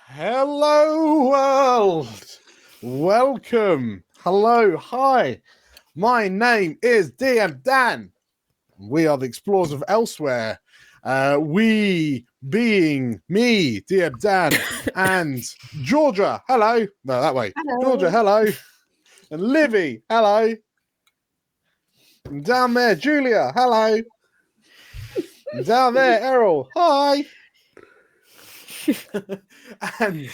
Hello, world. Welcome. Hello. Hi. My name is DM Dan. We are the Explorers of Elsewhere. We being me, DM Dan, and Georgia. Hello. No, that way. Hello. Georgia, hello. And Livy, hello. And down there, Julia, hello. And down there, Errol, hi. And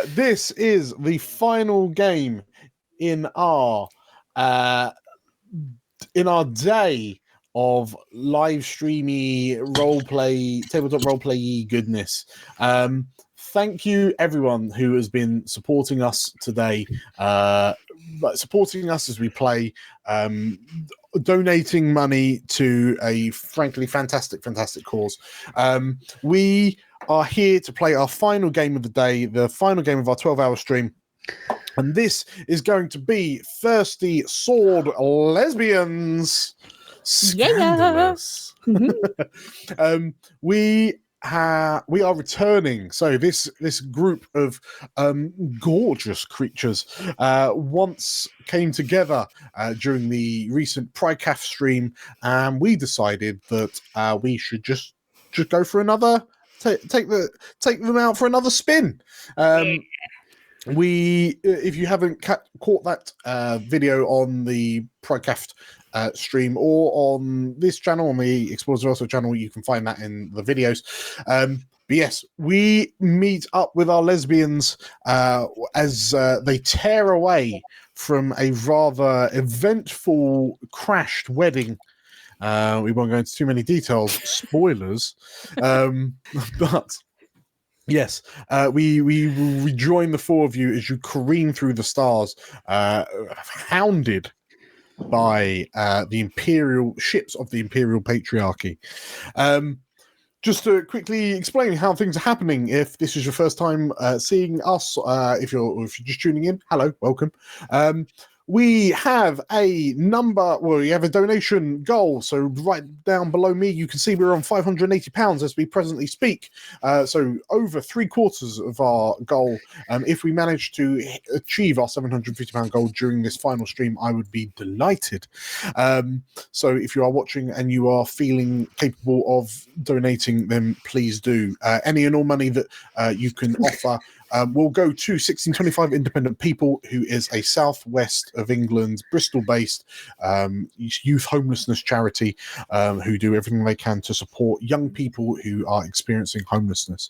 this is the final game in our day of live streamy tabletop roleplay goodness. Thank you everyone who has been supporting us today, supporting us as we play, donating money to a frankly fantastic cause. We are here to play our final game of the day, the final game of our 12-hour stream. And this is going to be Thirsty Sword Lesbians. Scandalous. Yeah. We are returning. So this group of gorgeous creatures once came together during the recent PrideCaf stream, and we decided that we should just go for another take them out for another spin. If you haven't caught that video on the PrideCraft stream or on this channel, on the Explorers of Elsewhere channel, you can find that in the videos. But yes, we meet up with our lesbians as they tear away from a rather eventful crashed wedding. We won't go into too many details, spoilers, but yes, we will rejoin the four of you as you careen through the stars, hounded by the Imperial ships of the Imperial Patriarchy. Just to quickly explain how things are happening, if this is your first time seeing us, if you're just tuning in, hello, welcome. We have a we have a donation goal. So right down below me, you can see we're on £580 as we presently speak. So over 3/4 of our goal. If we manage to achieve our £750 goal during this final stream, I would be delighted. So if you are watching and you are feeling capable of donating, then please do. Any and all money that you can offer will go to 1625 Independent People, who is a southwest of England, Bristol-based youth homelessness charity who do everything they can to support young people who are experiencing homelessness.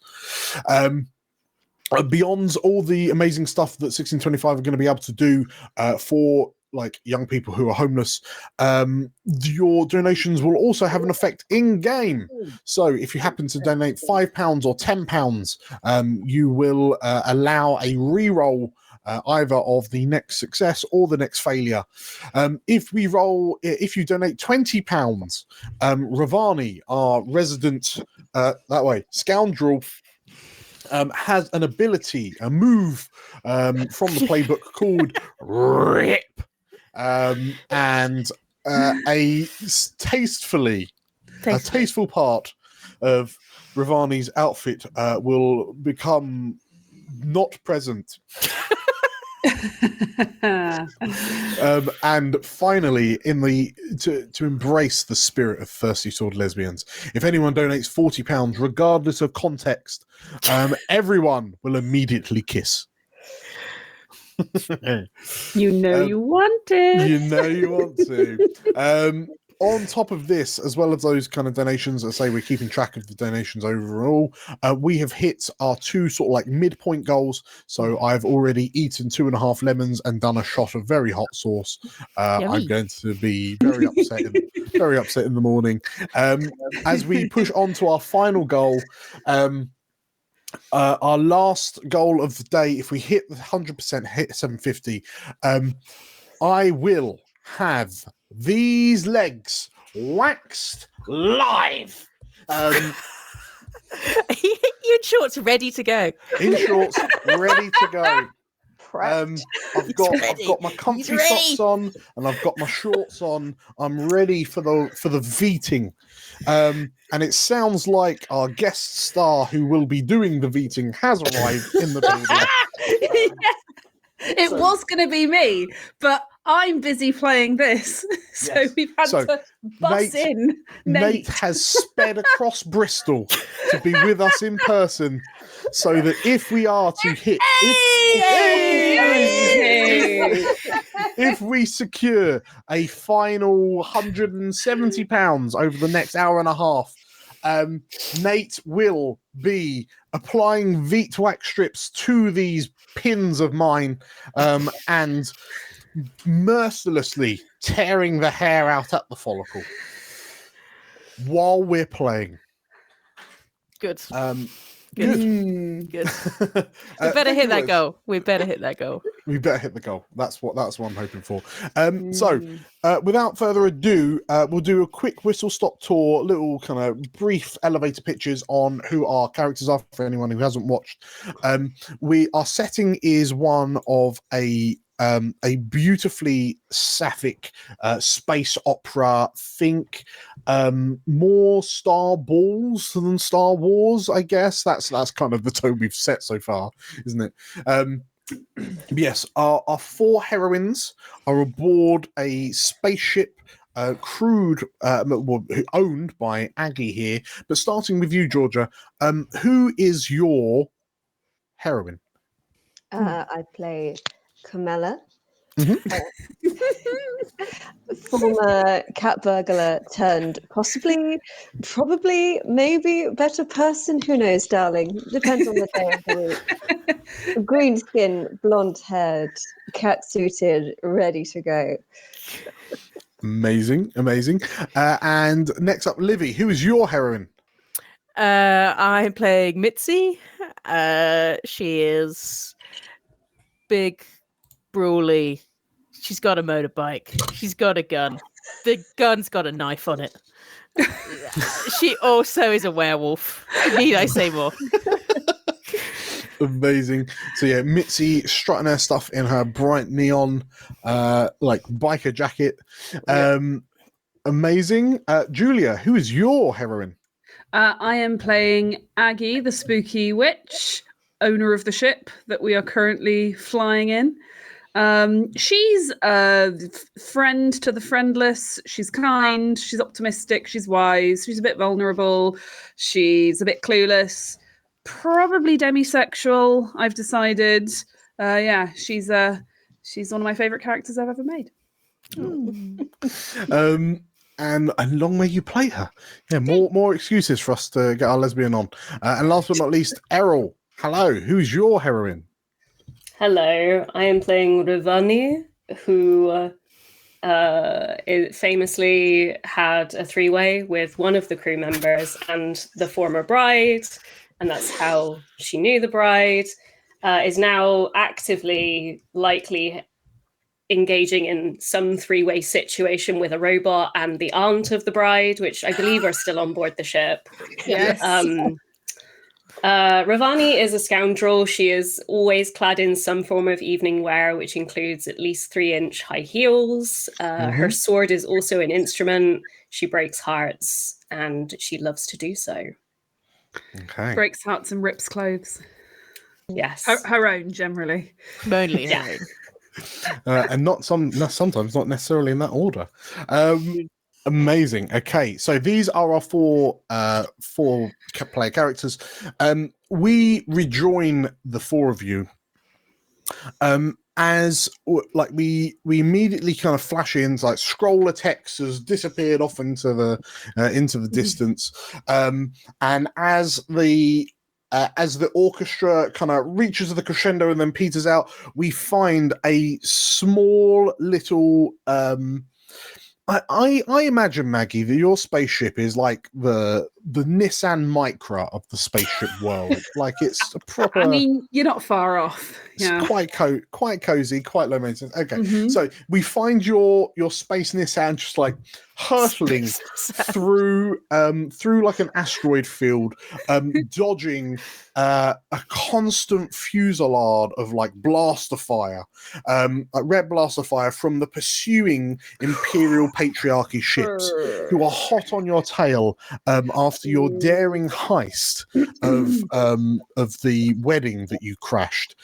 Beyond all the amazing stuff that 1625 are going to be able to do for like young people who are homeless, your donations will also have an effect in game. So if you happen to donate £5 or £10, you will allow a reroll either of the next success or the next failure. If you donate £20, Ravani, our resident scoundrel, has an ability, a move from the playbook called Rip. And a tasteful part of Ravani's outfit will become not present. And finally, to embrace the spirit of Thirsty Sword Lesbians, if anyone donates £40, regardless of context, everyone will immediately kiss. You want it. You know you want to. On top of this, as well as those kind of donations, I say we're keeping track of the donations overall. We have hit our two sort of like midpoint goals. So I've already eaten 2.5 lemons and done a shot of very hot sauce. I'm going to be very upset, very upset in the morning. As we push on to our final goal, our last goal of the day, if we hit the 100%, hit 750, I will have these legs waxed live. You in shorts, ready to go. In shorts, ready to go. prepped. I've got my comfy socks on, and I've got my shorts on. I'm ready for the veeting. And it sounds like our guest star who will be doing the veeting has arrived in the building. It was going to be me, but I'm busy playing this. So we've had to bus in Nate has sped across Bristol to be with us in person, so that if we are to hit, if we secure a final £170 over the next hour and a half, Nate will be applying Veet wax strips to these pins of mine, and mercilessly tearing the hair out at the follicle while we're playing. Good. Good. We better hit that goal. We better hit that goal. We better hit the goal. That's what I'm hoping for. So, without further ado, we'll do a quick whistle-stop tour, little kind of brief elevator pitches on who our characters are for anyone who hasn't watched. Our setting is one of a beautifully sapphic space opera. Think more Star Balls than Star Wars, I guess. That's kind of the tone we've set so far, isn't it? Yes, our four heroines are aboard a spaceship crewed, owned by Aggie here. But starting with you, Georgia, who is your heroine? I play Camilla, Mm-hmm. former cat burglar turned probably, maybe better person. Who knows, darling? Depends on the day of the week. Green skin, blonde haired, cat suited, ready to go. Amazing. And next up, Livy, who is your heroine? I'm playing Mitzi. She is big, brawly. She's got a motorbike. She's got a gun. The gun's got a knife on it. She also is a werewolf. Need I say more? Amazing. So yeah, Mitzi strutting her stuff in her bright neon like biker jacket. Amazing. Julia, who is your heroine? I am playing Aggie, the spooky witch, owner of the ship that we are currently flying in. She's a friend to the friendless. She's kind, she's optimistic, she's wise, she's a bit vulnerable, she's a bit clueless, probably demisexual, I've decided. She's one of my favorite characters I've ever made. And long may you play her. Yeah, more excuses for us to get our lesbian on. And last but not least, Errol. Hello, who's your heroine? Hello, I am playing Ravani, who famously had a three-way with one of the crew members and the former bride, and that's how she knew the bride, is now actively likely engaging in some three-way situation with a robot and the aunt of the bride, which I believe are still on board the ship. Yes. Ravani is a scoundrel. She is always clad in some form of evening wear, which includes at least 3-inch high heels. Her sword is also an instrument. She breaks hearts, and she loves to do so. Okay. Breaks hearts and rips clothes. Yes. Her own, generally. Only Yeah. her own. And sometimes not necessarily in that order. Amazing. Okay, so these are our four player characters. We rejoin the four of you as like we immediately kind of flash in, like scroll of text has disappeared off into the distance, and as the orchestra kind of reaches the crescendo and then peters out, we find a small little I imagine, Maggie, that your spaceship is like the the Nissan Micra of the spaceship world. Like it's a proper. I mean, you're not far off. Yeah. It's quite cozy, quite low maintenance. Okay, Mhm. so we find your space Nissan just like hurtling through like an asteroid field, dodging a constant fusillade of like blaster fire, like red blaster fire from the pursuing Imperial Patriarchy ships who are hot on your tail after your daring heist of the wedding that you crashed.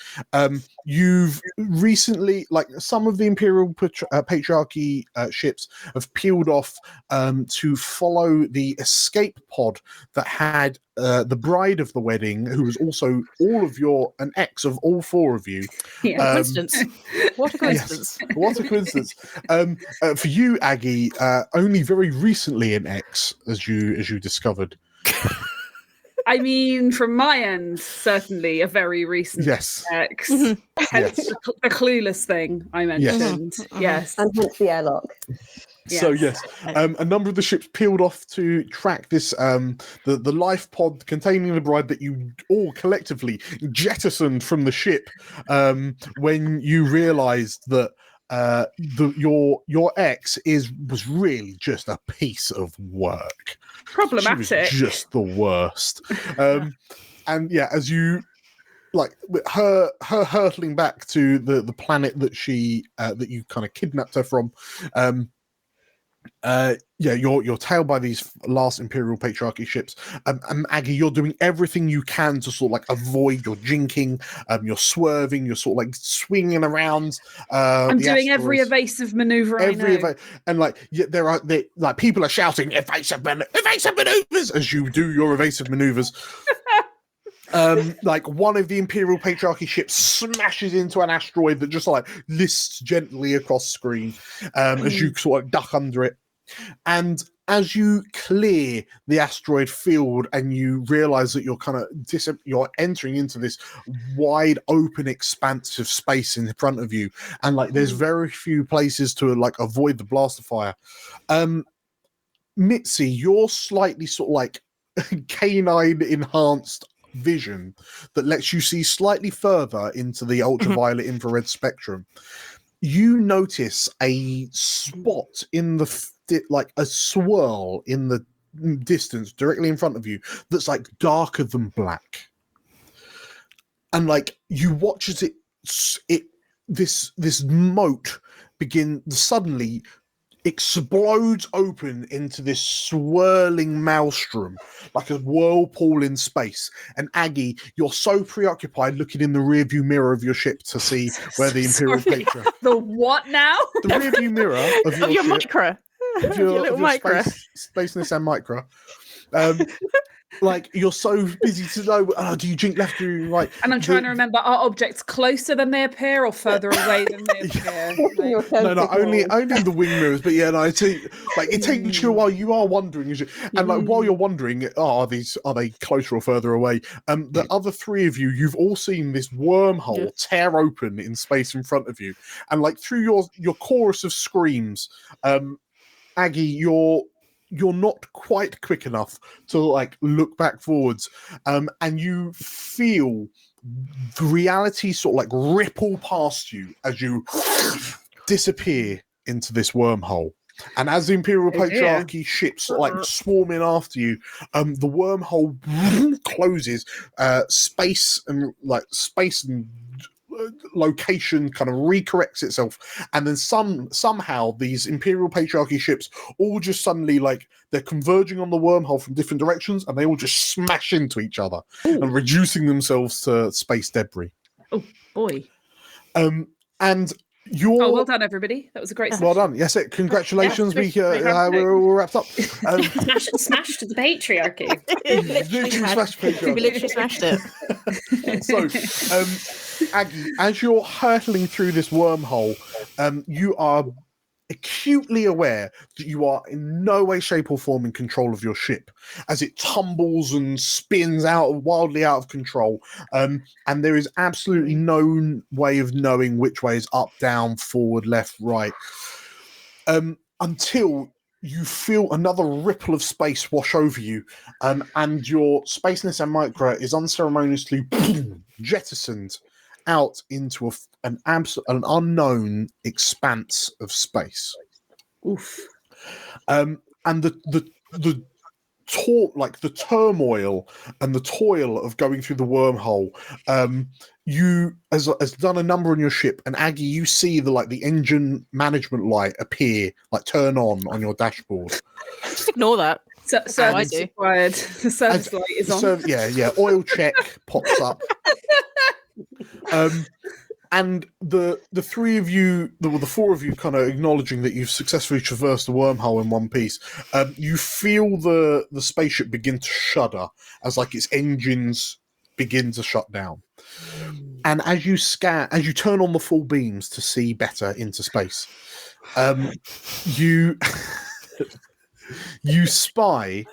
You've recently, like some of the Imperial Patriarchy ships have peeled off to follow the escape pod that had the bride of the wedding, who was also an ex of all four of you. Yeah. Coincidence. What a coincidence. Yes, what a coincidence. For you, Aggie, only very recently an ex, as you discovered. I mean, from my end, certainly a very recent Yes. ex. Mhm. Hence Yes. the clueless thing I mentioned. Mhm. Yes. And hence the airlock. So yes, a number of the ships peeled off to track this the life pod containing the bride that you all collectively jettisoned from the ship when you realised that your ex was really just a piece of work. Problematic. She was just the worst. And yeah, as you like her hurtling back to the planet that that you kind of kidnapped her from. You're tailed by these last Imperial Patriarchy ships. And Aggie, you're doing everything you can to sort of like avoid your jinking. You're swerving. You're sort of like swinging around. I'm the doing every asteroids. evasive maneuver I know. And like like people are shouting evasive maneuvers as you do your evasive maneuvers. Like one of the Imperial Patriarchy ships smashes into an asteroid that just like lists gently across screen as you sort of duck under it. And as you clear the asteroid field and you realize that you're kind of you're entering into this wide open expanse of space in front of you, and like there's very few places to like avoid the blaster fire. Mitzi, you're slightly sort of like canine enhanced vision that lets you see slightly further into the ultraviolet infrared spectrum. You notice a spot in like a swirl in the distance directly in front of you that's like darker than black, and like you watch as this moat suddenly explodes open into this swirling maelstrom, like a whirlpool in space. And Aggie, you're so preoccupied looking in the rearview mirror of your ship to see where the Imperial Patriarch. The what now? The rearview mirror of your ship, Micra. of your little Micra. space Nissan Micra. Like you're so busy to know, do you jink left, do you right? And I'm trying to remember, are objects closer than they appear or further away than they appear? Like, No, only the wing mirrors, but yeah, no, it takes you a while. You are wondering, and like while you're wondering, are they closer or further away? The other three of you've all seen this wormhole tear open in space in front of you, and like through your chorus of screams, Aggie, you're not quite quick enough to like look back forwards, and you feel the reality sort of like ripple past you as you disappear into this wormhole. And as the Imperial Patriarchy ships like swarm in after you, the wormhole closes, space and location kind of recorrects itself, and then somehow these Imperial Patriarchy ships all just suddenly like they're converging on the wormhole from different directions, and they all just smash into each other and reducing themselves to space debris. Oh boy! And you're well done, everybody. That was a great. Well done. Yes, congratulations. We're all wrapped up. Smashed the patriarchy. We literally smashed it. So, Aggie, as you're hurtling through this wormhole, you are acutely aware that you are in no way, shape, or form in control of your ship as it tumbles and spins wildly out of control. And there is absolutely no way of knowing which way is up, down, forward, left, right. Until you feel another ripple of space wash over you, and your Spaceness and Micra is unceremoniously jettisoned out into an unknown expanse of space. Oof. And the turmoil and the toil of going through the wormhole, you has done a number on your ship, and Aggie, you see the engine management light appear, turn on your dashboard. Just ignore that. Service required. The service light is on. Yeah. Oil check pops up. And the three of you, the four of you, kind of acknowledging that you've successfully traversed the wormhole in one piece. You feel the spaceship begin to shudder as its engines begin to shut down. And as you turn on the full beams to see better into space, you spy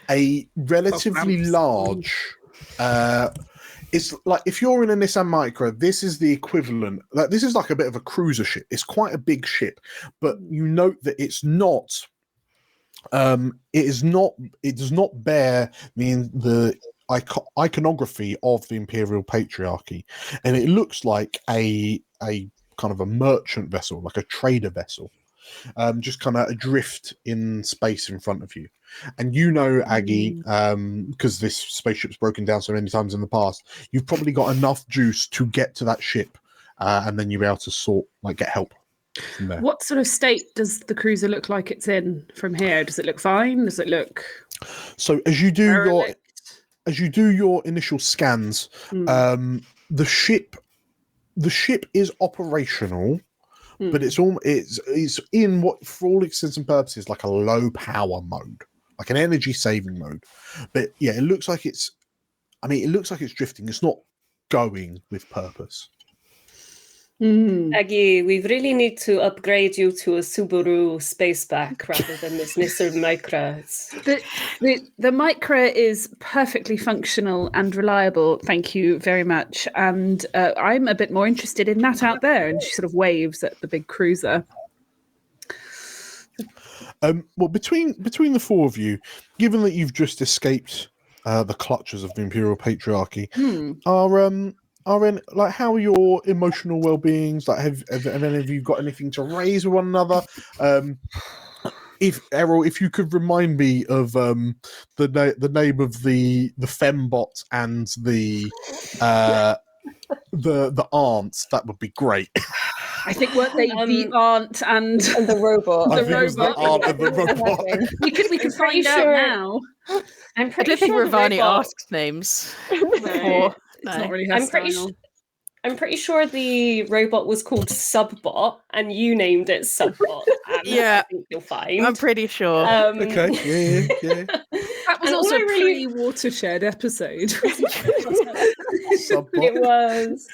a relatively large. It's if you're in a Nissan Micra, this is the equivalent. This is a bit of a cruiser ship. It's quite a big ship, but you note that it's not. It does not bear the iconography of the Imperial Patriarchy, and it looks like a kind of a merchant vessel, like a trader vessel, just kind of adrift in space in front of you. And Aggie, because this spaceship's broken down so many times in the past, you've probably got enough juice to get to that ship, and then you'll be able to get help from there. What sort of state does the cruiser look like it's in from here? Does it look fine? Does it look so as you do derelict? your initial scans, the ship is operational, but it's in what, for all intents and purposes, like a low power mode, like an energy saving mode. But yeah, it looks like it's drifting. It's not going with purpose. Aggie, we really need to upgrade you to a Subaru Spaceback rather than this Nissan Micra. The Micra is perfectly functional and reliable, thank you very much. And I'm a bit more interested in that out there. And she sort of waves at the big cruiser. Well, between the four of you, given that you've just escaped the clutches of the Imperial Patriarchy, how are your emotional well-beings? Have any of you got anything to raise with one another? If Errol, if you could remind me of the name of the fembot and the aunts, that would be great. I think weren't they the aunt and the robot? I think it was the aunt and the robot. we could find out now. I'm I pretty don't think sure Ravani the robot... asks names. No, it's No. not really her I'm pretty sure the robot was called Subbot, and you named it Subbot. And Yeah. I think you'll find. I'm pretty sure. Okay, yeah. That was And also all I a really- pre-watershed episode. Subbot. It was.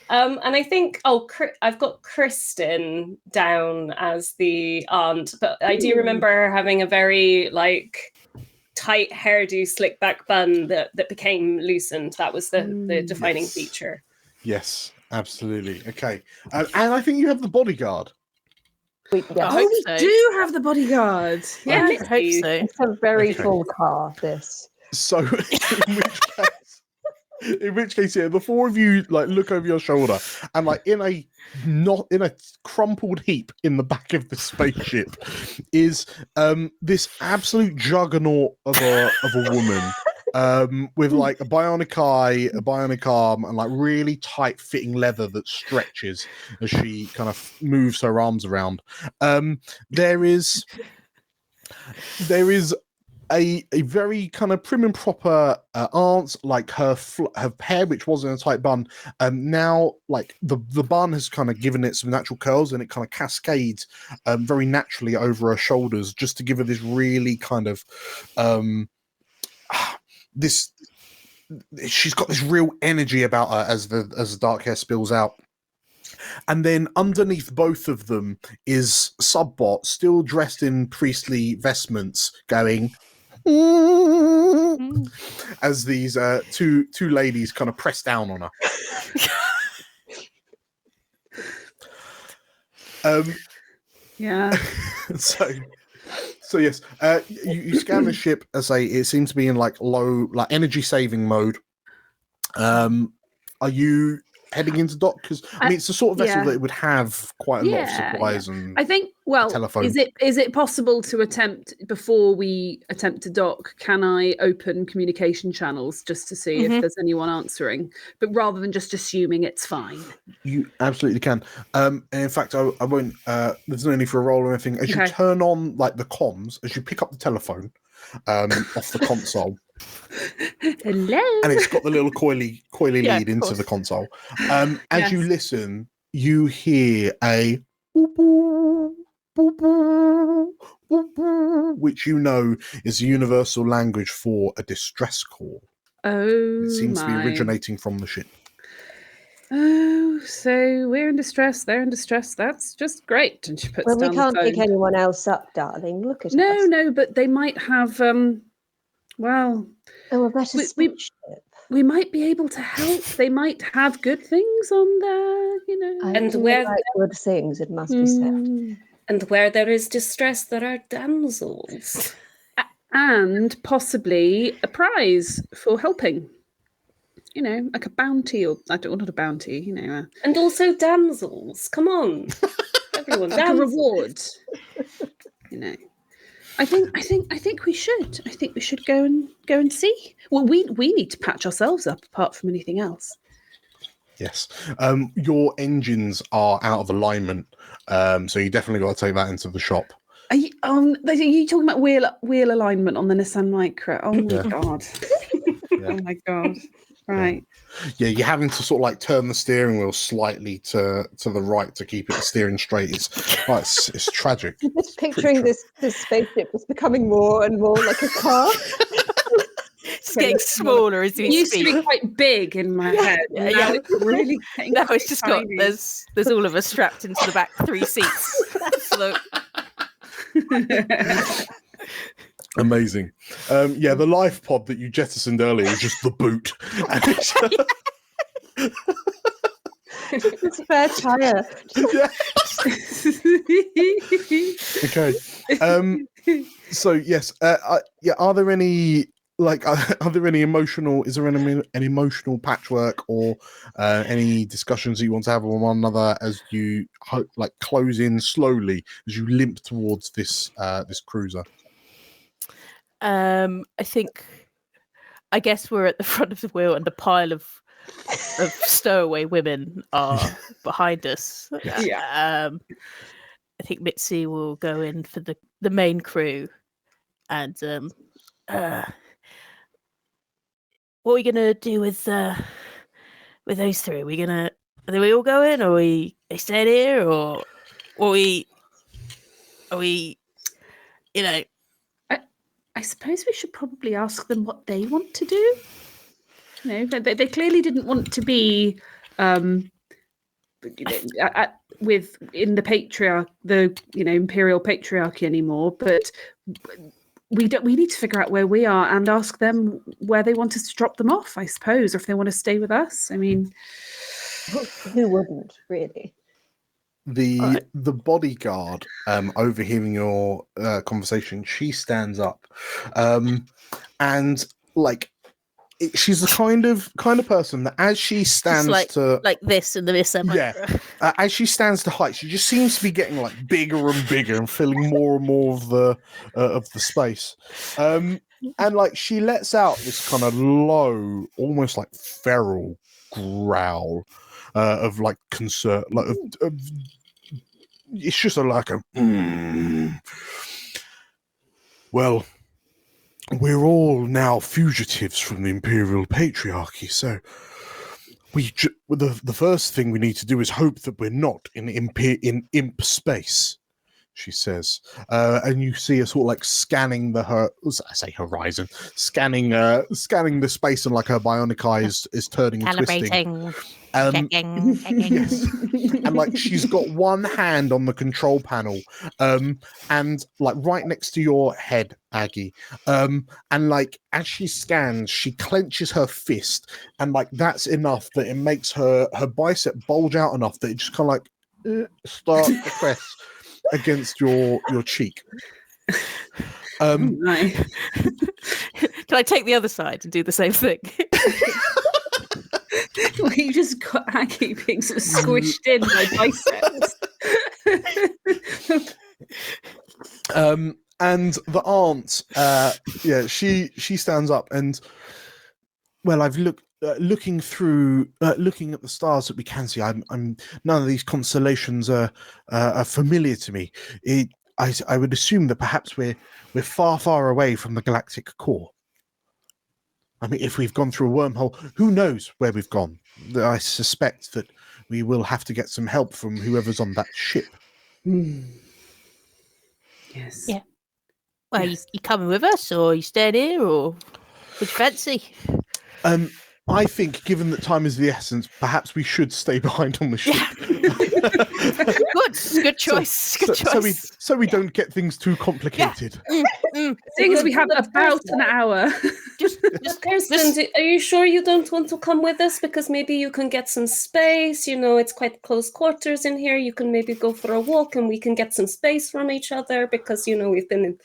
And I think, I've got Kristen down as the aunt, but I do remember her having a very tight hairdo, slick back bun that became loosened. That was the defining Yes. feature. Yes, absolutely. Okay, and I think you have the bodyguard. I hope we so. do have the bodyguard. Yeah, I hope so. It's a very Okay. full car, this. So, in which case, yeah, the four of you look over your shoulder, and in a crumpled heap in the back of the spaceship is this absolute juggernaut of a woman. With a bionic eye, a bionic arm, and really tight fitting leather that stretches as she kind of moves her arms around. There is a very kind of prim and proper aunt, her hair, which was in a tight bun, now the bun has kind of given it some natural curls, and it kind of cascades very naturally over her shoulders, just to give her this really kind of she's got this real energy about her as the dark hair spills out. And then underneath both of them is Subbot, still dressed in priestly vestments, going as these two ladies kind of press down on her. Yeah. So So yes, you scan the ship. As it seems to be in like low, like energy saving mode. Are you heading into dock? Because I mean, it's the sort of vessel that it would have quite a lot of supplies and I think. Well, telephone. is it possible to attempt before we attempt to dock? Can I open communication channels just to see if there's anyone answering? But rather than just assuming it's fine. You absolutely can. And in fact, I won't. There's no need for a roll or anything. As you turn on like the comms, as you pick up the telephone off the console. Hello. And it's got the little coily lead into the console. As you listen, you hear a boop, boop, boop, boop, boop, boop, which you know is the universal language for a distress call. Oh, it seems to be originating from the ship. Oh, so we're in distress, they're in distress. That's just great. And she puts down the phone. We can't pick anyone else up, darling. Look at us. No, but they might have a better spaceship. We might be able to help. They might have good things on there, you know. And where like good things, it must be said. And where there is distress, there are damsels. And possibly a prize for helping. You know, like a bounty, or not a bounty, you know. And also damsels. Come on. Everyone, like a reward. You know. I think we should. I think we should go and see. Well, we need to patch ourselves up apart from anything else. Yes. Your engines are out of alignment, so you definitely got to take that into the shop. Are you talking about wheel alignment on the Nissan Micra? Oh my god. Oh my god. Right. Yeah, you're having to sort of like turn the steering wheel slightly to the right to keep it steering straight. It's tragic. I'm just picturing this spaceship is becoming more and more like a car. It's getting smaller as we used speak. to be quite big in my head. Yeah. It's really now it's just got there's all of us strapped into the back 3 seats. So Amazing. The life pod that you jettisoned earlier is just the boot. It's spare tire. Okay. So yes, are there any emotional? Is there any emotional patchwork or any discussions that you want to have with one another as you close in slowly as you limp towards this cruiser? I guess we're at the front of the wheel and a pile of stowaway women are behind us. I think Mitzi will go in for the main crew and what are we gonna do with those three? Are we all going, or are we staying here, or are we you know? I suppose we should probably ask them what they want to do. You know, they clearly didn't want to be in the imperial patriarchy anymore. But we need to figure out where we are and ask them where they want us to drop them off. I suppose, or if they want to stay with us. I mean, who wouldn't really? The bodyguard, overhearing your conversation, she stands up, and she's the kind of person that as she stands like this in the December, as she stands to height, she just seems to be getting bigger and bigger and filling more and more of the space, and she lets out this kind of low, almost feral growl. Of concern, it's just Well, we're all now fugitives from the imperial patriarchy, so the first thing we need to do is hope that we're not in imp space. She says, and you see her sort of scanning horizon, scanning the space, and her bionic eye is turning and twisting. Checking. Yes. And she's got one hand on the control panel, and right next to your head, Aggie. And as she scans, she clenches her fist, and that's enough that it makes her bicep bulge out enough that it just kind of start to press against your cheek. No. Can I take the other side and do the same thing? Well, you just got Aggie being sort of squished in by biceps. And the aunt, she stands up and, well, I've looking through, looking at the stars that we can see. I'm none of these constellations are familiar to me. I would assume that perhaps we're far away from the galactic core. I mean, if we've gone through a wormhole, who knows where we've gone? I suspect that we will have to get some help from whoever's on that ship. Yes. Yeah. Well, Yes. you coming with us, or you staying here, or what you fancy? I think, given that time is the essence, perhaps we should stay behind on the ship. Good choice. Good choice. So we don't get things too complicated. Seeing as we have about an hour. Just Kirsten, are you sure you don't want to come with us? Because maybe you can get some space. You know, it's quite close quarters in here. You can maybe go for a walk and we can get some space from each other because, you know, we've been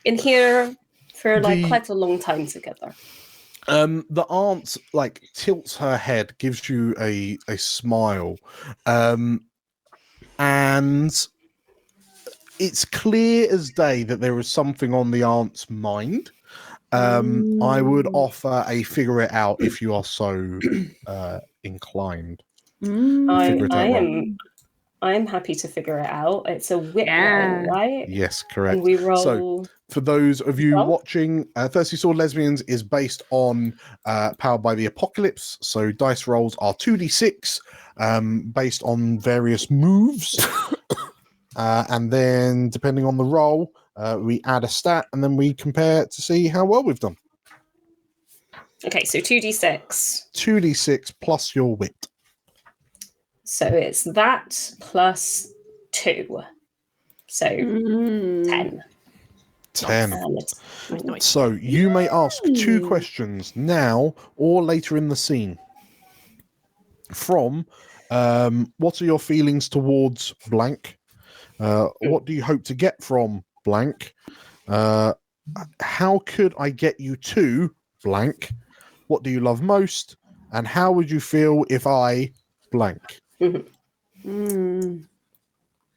in here for quite a long time together. The aunt tilts her head, gives you a smile, and it's clear as day that there is something on the aunt's mind. I would offer a figure it out if you are so inclined. I am happy to figure it out. It's a wit roll, right? Yes, correct. And we roll. So, for those of you watching, Thirsty Sword Lesbians is based on Powered by the Apocalypse. So dice rolls are 2d6 based on various moves. And then, depending on the roll, we add a stat and then we compare to see how well we've done. Okay, so 2d6. 2d6 plus your wit. So it's that plus 2. So 10. 10. So you may ask 2 questions now or later in the scene. From what are your feelings towards blank? What do you hope to get from blank? How could I get you to blank? What do you love most? And how would you feel if I blank?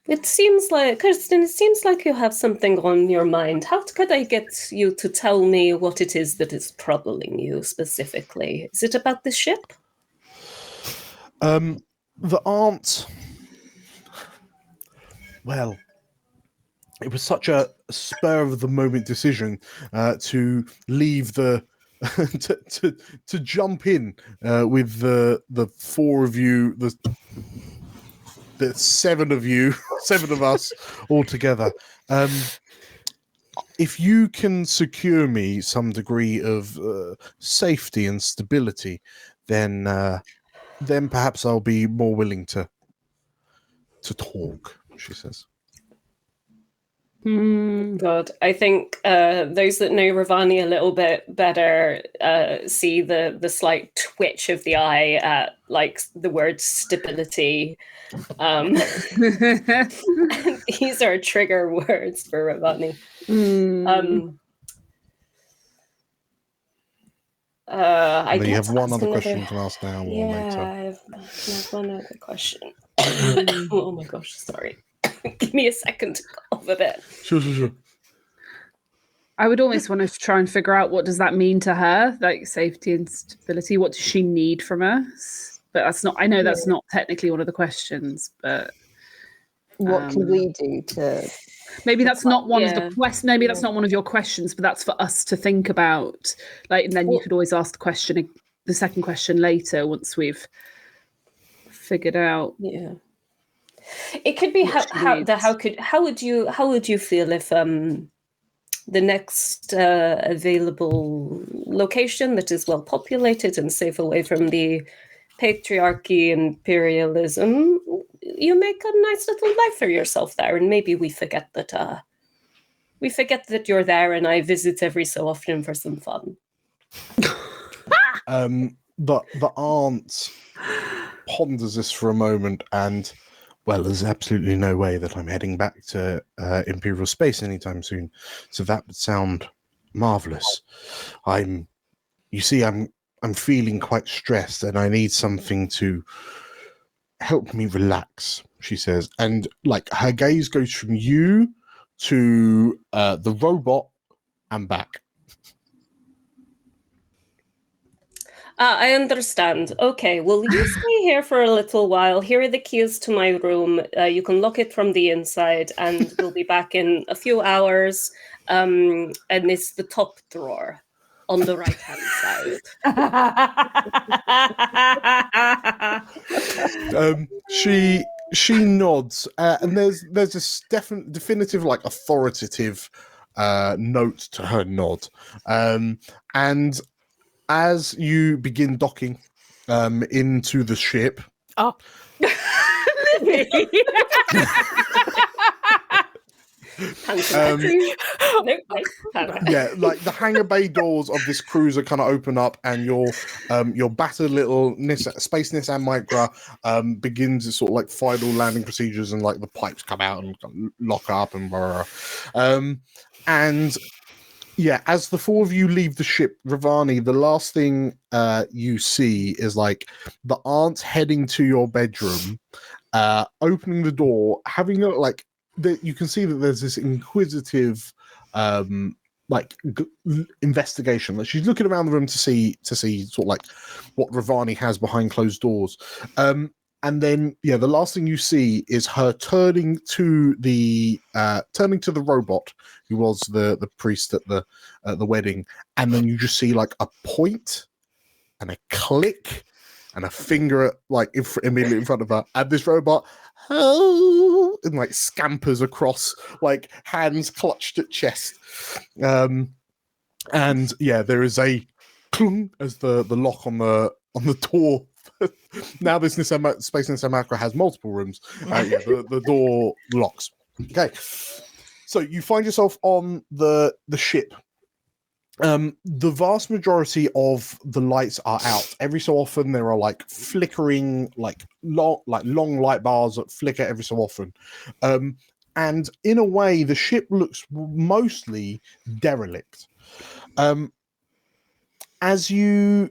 It seems like, Kirsten, it seems like you have something on your mind. How could I get you to tell me what it is that is troubling you specifically? Is it about the ship? The aunt... Well, it was such a spur-of-the-moment decision to leave the... to jump in with the 4 of you, the 7 of you, 7 of us all together. If you can secure me some degree of safety and stability, then perhaps I'll be more willing to talk, she says. God, I think those that know Ravani a little bit better see the slight twitch of the eye at the word stability. These are trigger words for Ravani. I you have one other question to ask now or later. I have one other question. Oh my gosh, sorry. Give me a second to go off a bit. Sure. I would almost want to try and figure out what does that mean to her, like safety and stability. What does she need from us? But that's not. I know that's not technically one of the questions. But what can we do to? Maybe that's not one of the questions. Maybe that's not one of your questions, but that's for us to think about. And then you could always ask the second question later once we've figured out. Yeah. It could be how would you feel if the next available location that is well populated and safe away from the patriarchy, imperialism, you make a nice little life for yourself there, and maybe we forget that you're there, and I visit every so often for some fun. The aunt ponders this for a moment and Well, there's absolutely no way that I'm heading back to Imperial space anytime soon. So that would sound marvelous. You see, I'm feeling quite stressed, and I need something to help me relax. She says, and like her gaze goes from you to the robot and back. I understand. Okay, well, you stay here for a little while. Here are the keys to my room. You can lock it from the inside, and we'll be back in a few hours. And it's the top drawer on the right-hand side. She nods, and there's this definitive, like, authoritative note to her nod, and as you begin docking into the ship. Oh, Livy! Yeah, like the hangar bay doors of this cruiser kind of open up, and your battered little Space Nissan Micra begins its sort of like final landing procedures, and like the pipes come out and lock up and blah, blah, blah. And yeah, as the four of you leave the ship, Ravani, the last thing you see is like the aunt heading to your bedroom, opening the door, having a like that. You can see that there's this inquisitive investigation. Like she's looking around the room to see sort of like what Ravani has behind closed doors. And then, yeah, the last thing you see is her turning to the robot who was the priest at the wedding, and then you just see like a point and a click and a finger like immediately in front of her, and this robot and like scampers across, like hands clutched at chest, and yeah, there is a clunk as the lock on the door. Now this Space Nissan Micra has multiple rooms. The door locks. Okay, so you find yourself on the ship. The vast majority of the lights are out. Every so often there are like flickering, like long light bars that flicker every so often. And in a way, the ship looks mostly derelict. As you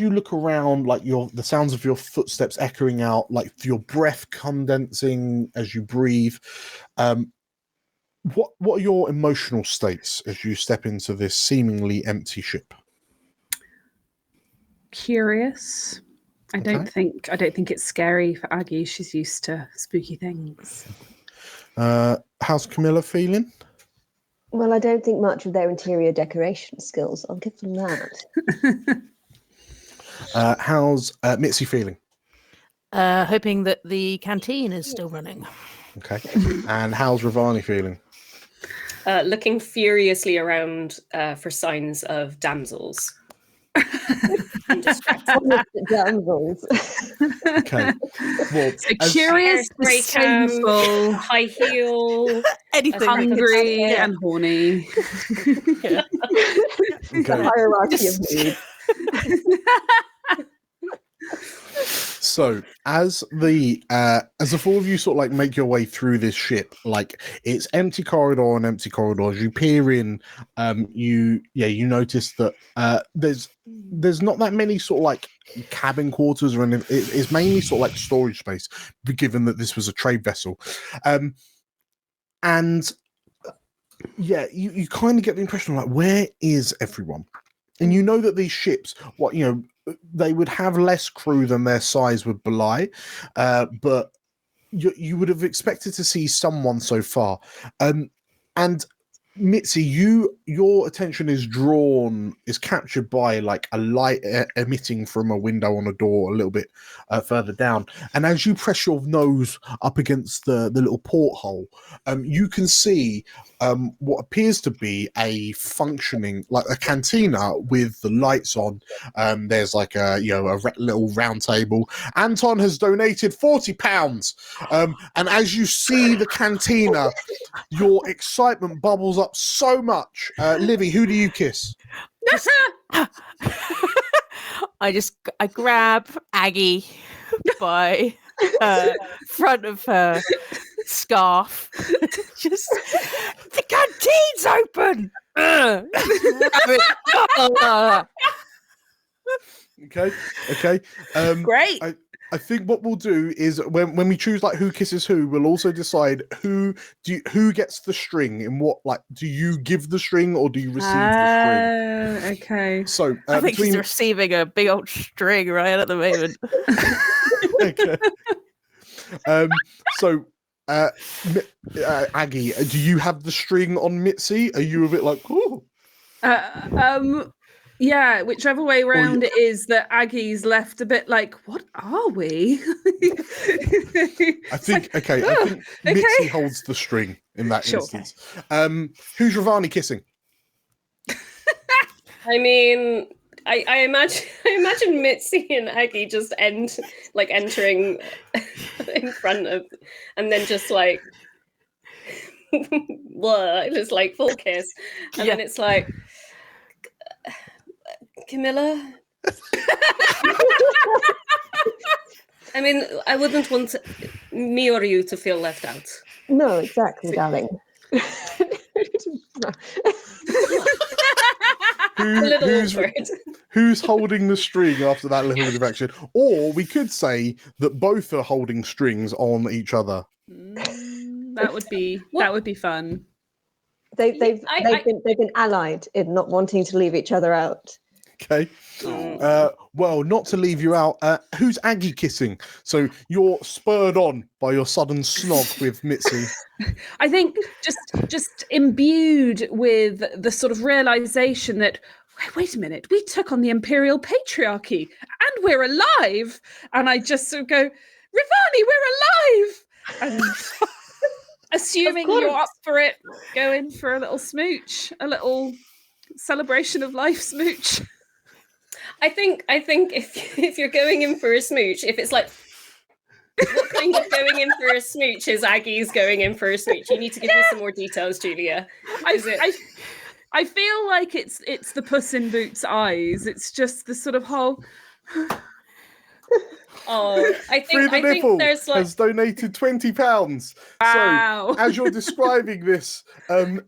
look around, like the sounds of your footsteps echoing out, like your breath condensing as you breathe. What are your emotional states as you step into this seemingly empty ship? Curious. I don't think it's scary for Aggie. She's used to spooky things. How's Camilla feeling? Well, I don't think much of their interior decoration skills. I'll give them that. How's Mitzi feeling? Hoping that the canteen is still running. Okay. And how's Ravani feeling? Looking furiously around for signs of damsels. Damsels. Okay. Well, so curious, disdainful, high heel, anything, hungry, and horny. Yeah. The hierarchy of need. So as the four of you sort of like make your way through this ship, like it's empty corridor and empty corridors. You peer in, you notice that there's not that many sort of like cabin quarters or anything. It's mainly sort of like storage space, given that this was a trade vessel, and yeah, you kind of get the impression of like, where is everyone? And you know that these ships, they would have less crew than their size would belie, but you would have expected to see someone so far. And Mitzi, your attention is captured by like a light emitting from a window on a door a little bit further down. And as you press your nose up against the little porthole, you can see what appears to be a functioning, like a cantina with the lights on. There's like a little round table. Anton has donated £40. And as you see the cantina, your excitement bubbles up so much. Livy, who do you kiss? I grab Aggie by front of her scarf. Just the canteen's open. Okay. Great. I think what we'll do is when we choose like who kisses who, we'll also decide who gets the string in what, like, do you give the string or do you receive the string? Okay. So I think she's receiving a big old string right at the moment. Okay. So Aggie, do you have the string on Mitzi? Are you a bit like, ooh? Yeah, whichever way round it is, that Aggie's left a bit like, what are we? I think Mitzi holds the string in that instance. Who's Ravani kissing? I mean, I imagine Mitzi and Aggie just entering in front of, and then just like, blah, just like full kiss, and then it's like, Camilla. I mean, I wouldn't want me or you to feel left out. No, exactly, darling. Who's holding the string after that little bit of action? Or we could say that both are holding strings on each other. That would be fun. They've been allied in not wanting to leave each other out. Okay. Well, not to leave you out, who's Aggie kissing? So you're spurred on by your sudden snog with Mitzi. I think just imbued with the sort of realization that, wait a minute, we took on the imperial patriarchy and we're alive. And I just sort of go, Rivani, we're alive. And assuming you're up for it, go in for a little smooch, a little celebration of life smooch. I think if you're going in for a smooch, if it's like, what kind of going in for a smooch is Aggie's going in for a smooch? You need to give me some more details, Julia. I feel like it's the Puss in Boots eyes. It's just the sort of whole. Oh, I think there's like has donated £20. Wow. So as you're describing this,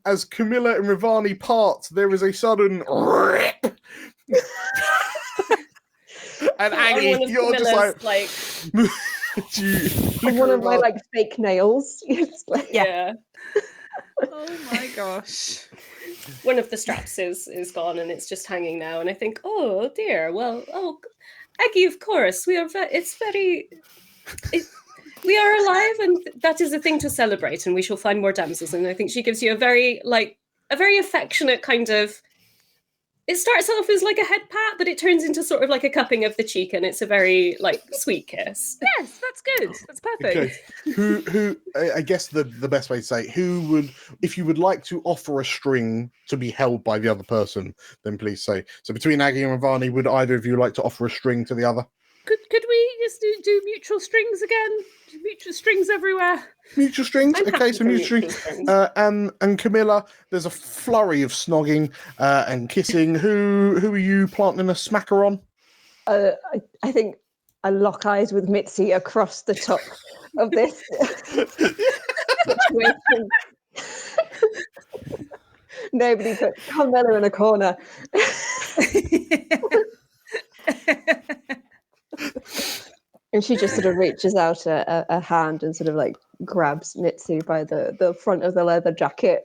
as Camilla and Rivani part, there is a sudden and Aggie, you're just like one of my like fake nails. Yeah. Oh my gosh. One of the straps is gone and it's just hanging now, and I think, oh dear. Well, Aggie, of course, we are alive, and that is a thing to celebrate, and we shall find more damsels. And I think she gives you a very affectionate kind of. It starts off as like a head pat, but it turns into sort of like a cupping of the cheek, and it's a very like sweet kiss. Yes, that's good. That's perfect. Okay. Who? I guess the best way to say, who would, if you would like to offer a string to be held by the other person, then please say. So between Aggie and Ravani, would either of you like to offer a string to the other? Could we just do mutual strings again? Mutual strings everywhere. Mutual strings. Okay, so mutual strings. And Camilla, there's a flurry of snogging and kissing. Who are you planting a smacker on? I think I lock eyes with Mitzi across the top of this situation. Nobody put Carmela in a corner. And she just sort of reaches out a hand and sort of like grabs Mitzi by the front of the leather jacket.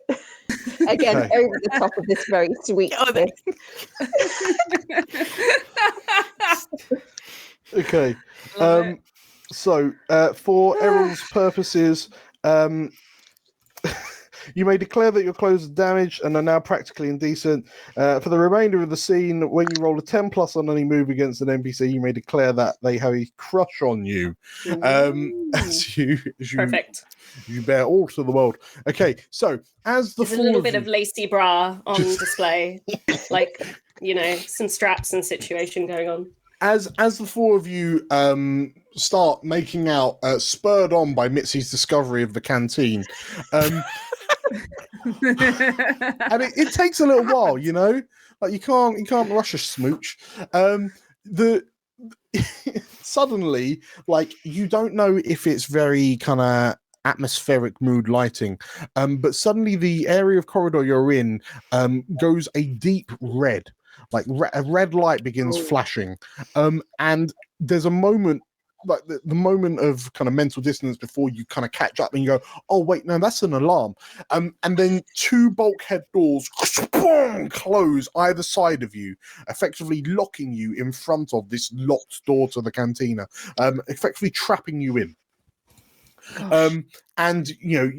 Again, over the top of this very sweet kiss. Okay. So, for Errol's purposes, you may declare that your clothes are damaged and are now practically indecent. For the remainder of the scene, when you roll a 10+ on any move against an NPC, you may declare that they have a crush on you. As you bear all to the world. Okay, so as the there's a little bit of lacy bra on display, like, you know, some straps and situation going on. As the four of you start making out, spurred on by Mitzi's discovery of the canteen, and it takes a little while, you know, like you can't rush a smooch. suddenly, like, you don't know if it's very kind of atmospheric mood lighting, but suddenly the area of corridor you're in goes a deep red, like a red light begins flashing, and there's a moment, like the moment of kind of mental dissonance before you kind of catch up and you go, oh wait, no, that's an alarm. And then two bulkhead doors close either side of you, effectively locking you in front of this locked door to the cantina, effectively trapping you in. And you know,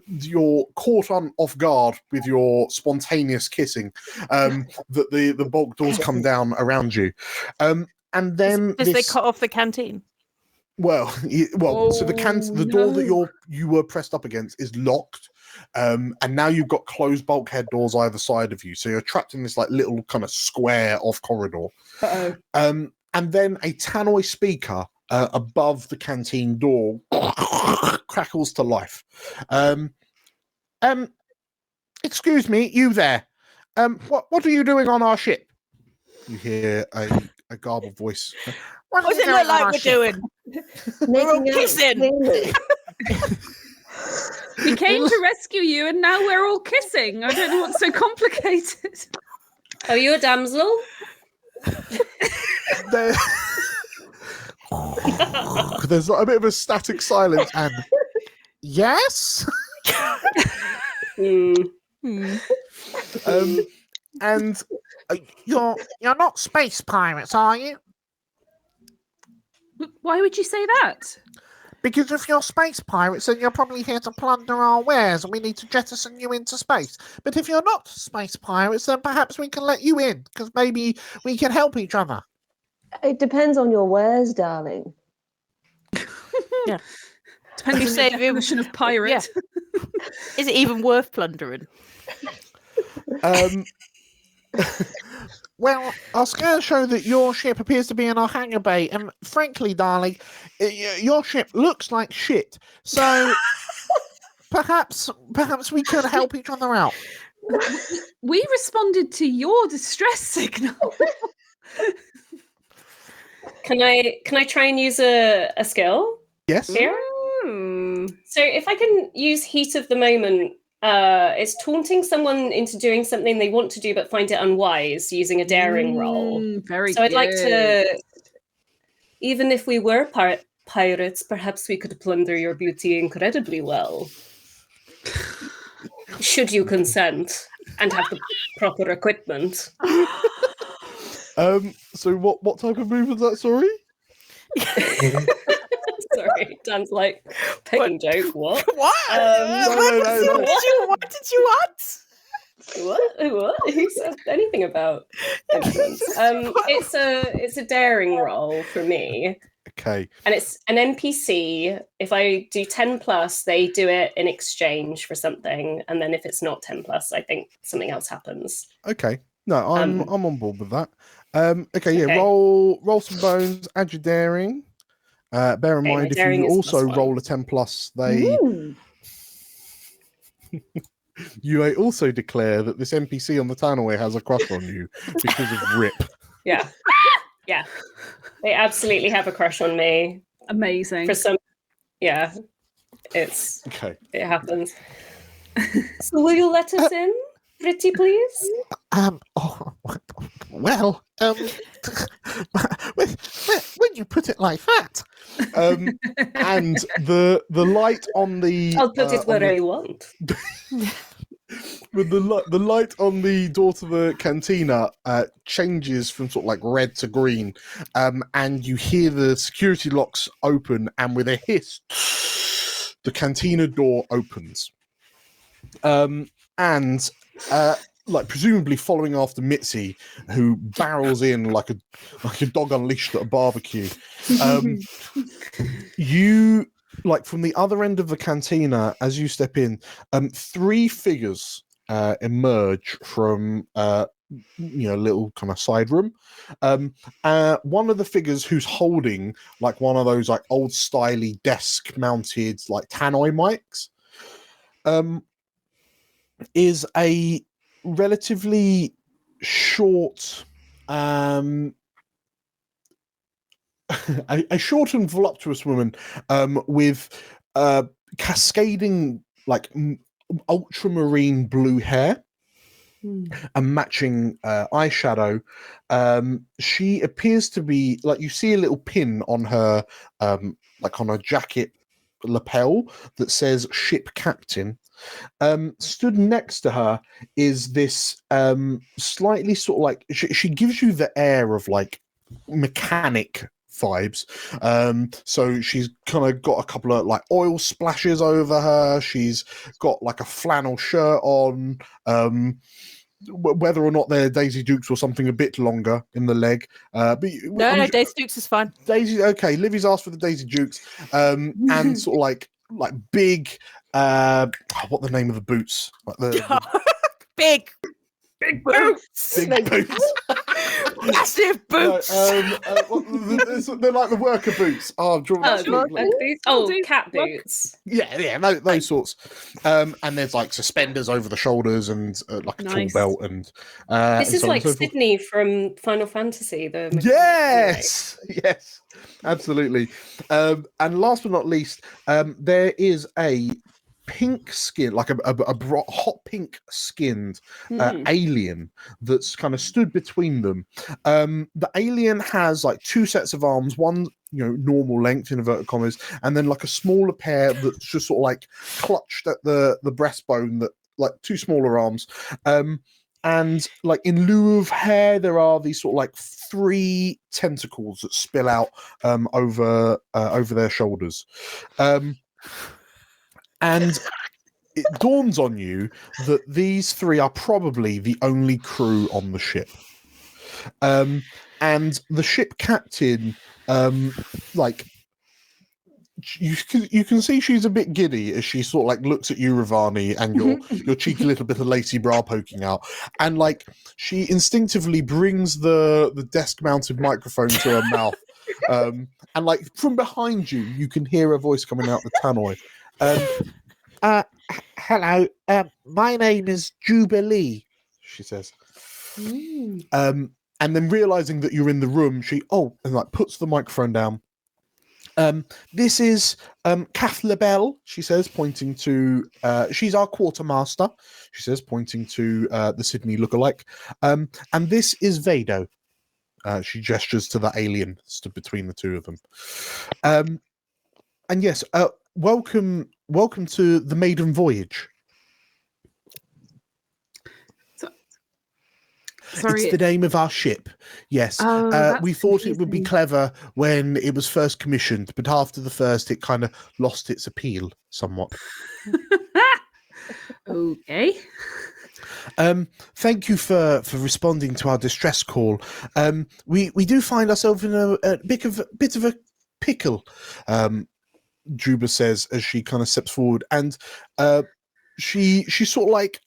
you're caught off guard with your spontaneous kissing, that the bulk doors come down around you, and then They cut off the canteen. Well, so the door that you were pressed up against is locked, and now you've got closed bulkhead doors either side of you, so you're trapped in this like little kind of square of corridor. And then a tannoy speaker above the canteen door crackles to life. Excuse me, you there? What are you doing on our ship? You hear a garbled voice. What does it look like we're doing? We're all kissing. We came to rescue you, and now we're all kissing. I don't know what's so complicated. Are you a damsel? There's a bit of a static silence, and yes. And you're not space pirates, are you? Why would you say that? Because if you're space pirates, then you're probably here to plunder our wares, and we need to jettison you into space. But if you're not space pirates, then perhaps we can let you in, because maybe we can help each other. It depends on your wares, darling. Yeah. Depends on your definition of pirate. Yeah. Is it even worth plundering? Well, our scans show that your ship appears to be in our hangar bay, and frankly, darling, your ship looks like shit. So perhaps we could help each other out. We responded to your distress signal. Can I try and use a skill? Yes. Here? So if I can use heat of the moment, it's taunting someone into doing something they want to do but find it unwise, using a daring roll. Very so I'd good. like to, even if we were pirates, perhaps we could plunder your beauty incredibly well. Should you consent and have the proper equipment. So what type of move is that, sorry? Sorry, Dan's like, pegging joke, what? What? What did you want? What? Who said anything about influence? It's a daring roll for me. Okay. And it's an NPC. If I do 10 plus, they do it in exchange for something. And then if it's not 10 plus, I think something else happens. Okay. No, I'm on board with that. Okay. Roll some bones, add your daring. Bear in mind, if you also roll a 10 plus, you may also declare that this NPC on the Tanaway has a crush on you because of Rip. Yeah. Yeah. They absolutely have a crush on me. Amazing. For some, yeah. It happens. So will you let us in, pretty please? When you put it like that, and the light on the I'll put it where I want. With the light on the door to the cantina changes from sort of like red to green, and you hear the security locks open, and with a hiss, the cantina door opens, and like presumably following after Mitzi, who barrels in like a dog unleashed at a barbecue. You, like, from the other end of the cantina, as you step in, three figures emerge from little kind of side room. One of the figures who's holding like one of those like old styly desk mounted like tannoy mics is a relatively short a short and voluptuous woman with cascading like ultramarine blue hair and matching eyeshadow. She appears to be like, you see a little pin on her like on her jacket lapel that says ship captain. Stood next to her is this slightly sort of like, she gives you the air of like mechanic vibes. So she's kind of got a couple of like oil splashes over her. She's got like a flannel shirt on. Whether or not they're Daisy Dukes or something a bit longer in the leg. But No, Daisy Dukes is fine. Daisy, okay. Livy's asked for the Daisy Dukes, and sort of like big. What the name of the boots? Like the Big boots. big boots. Massive boots. They're like the worker boots. Oh, Cat boots. Yeah, those sorts. And there's like suspenders over the shoulders and like a tall belt. And this is so like so forth. Sydney from Final Fantasy. Yes, absolutely. And last but not least, there is a pink skin, like a hot pink skinned alien that's kind of stood between them. The alien has like two sets of arms, one normal length in inverted commas, and then like a smaller pair that's just sort of like clutched at the breastbone, that like two smaller arms. And like in lieu of hair, there are these sort of like three tentacles that spill out over their shoulders. And it dawns on you that these three are probably the only crew on the ship. And the ship captain, like, you can see she's a bit giddy as she sort of like looks at you, Ravani, and your cheeky little bit of lacy bra poking out, and like she instinctively brings the desk mounted microphone to her mouth, and like from behind you, you can hear a voice coming out the tannoy. Hello, my name is Jubilee, she says. And then realizing that you're in the room, she and like puts the microphone down. This is Kath LaBelle, she says, pointing to she's our quartermaster, she says, pointing to the Sydney lookalike. And this is Vado. She gestures to the alien stood between the two of them. And yes, welcome to the maiden voyage. Sorry. It's the name of our ship. Yes. We thought it would be clever when it was first commissioned, but after the first, it kind of lost its appeal somewhat. Okay. Thank you for responding to our distress call. We do find ourselves in a bit of a pickle. Juba says as she kind of steps forward, and she's sort of like,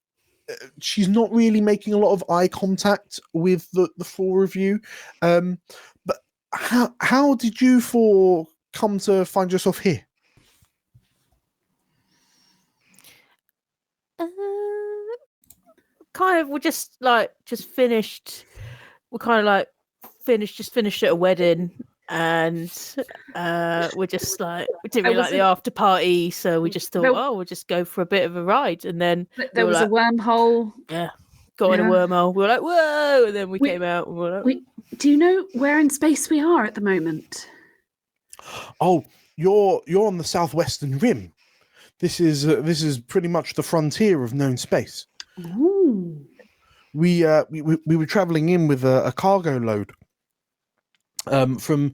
she's not really making a lot of eye contact with the four of you. But how did you four come to find yourself here? Kind of, we just finished. We kind of like finished at a wedding, and we're just like, we didn't really like the after party, so we just thought, we'll just go for a bit of a ride. And then there was a wormhole. Yeah, got in a wormhole. We were like, whoa! And then we came out. And we were like, do you know where in space we are at the moment? Oh, you're on the southwestern rim. This is pretty much the frontier of known space. Ooh. We were traveling in with a cargo load from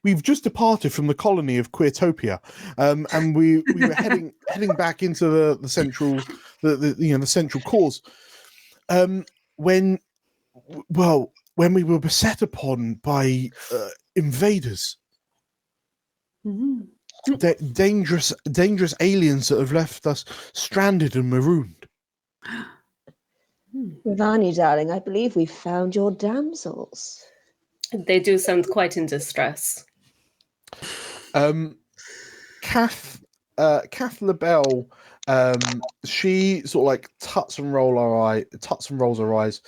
we've just departed from the colony of Queertopia, and we were heading back into the central the central cause, when we were beset upon by invaders. Mm-hmm. Dangerous aliens that have left us stranded and marooned. Ravani, darling, I believe we found your damsels. They do sound quite in distress. Kath LaBelle, she sort of like tuts and rolls her eyes.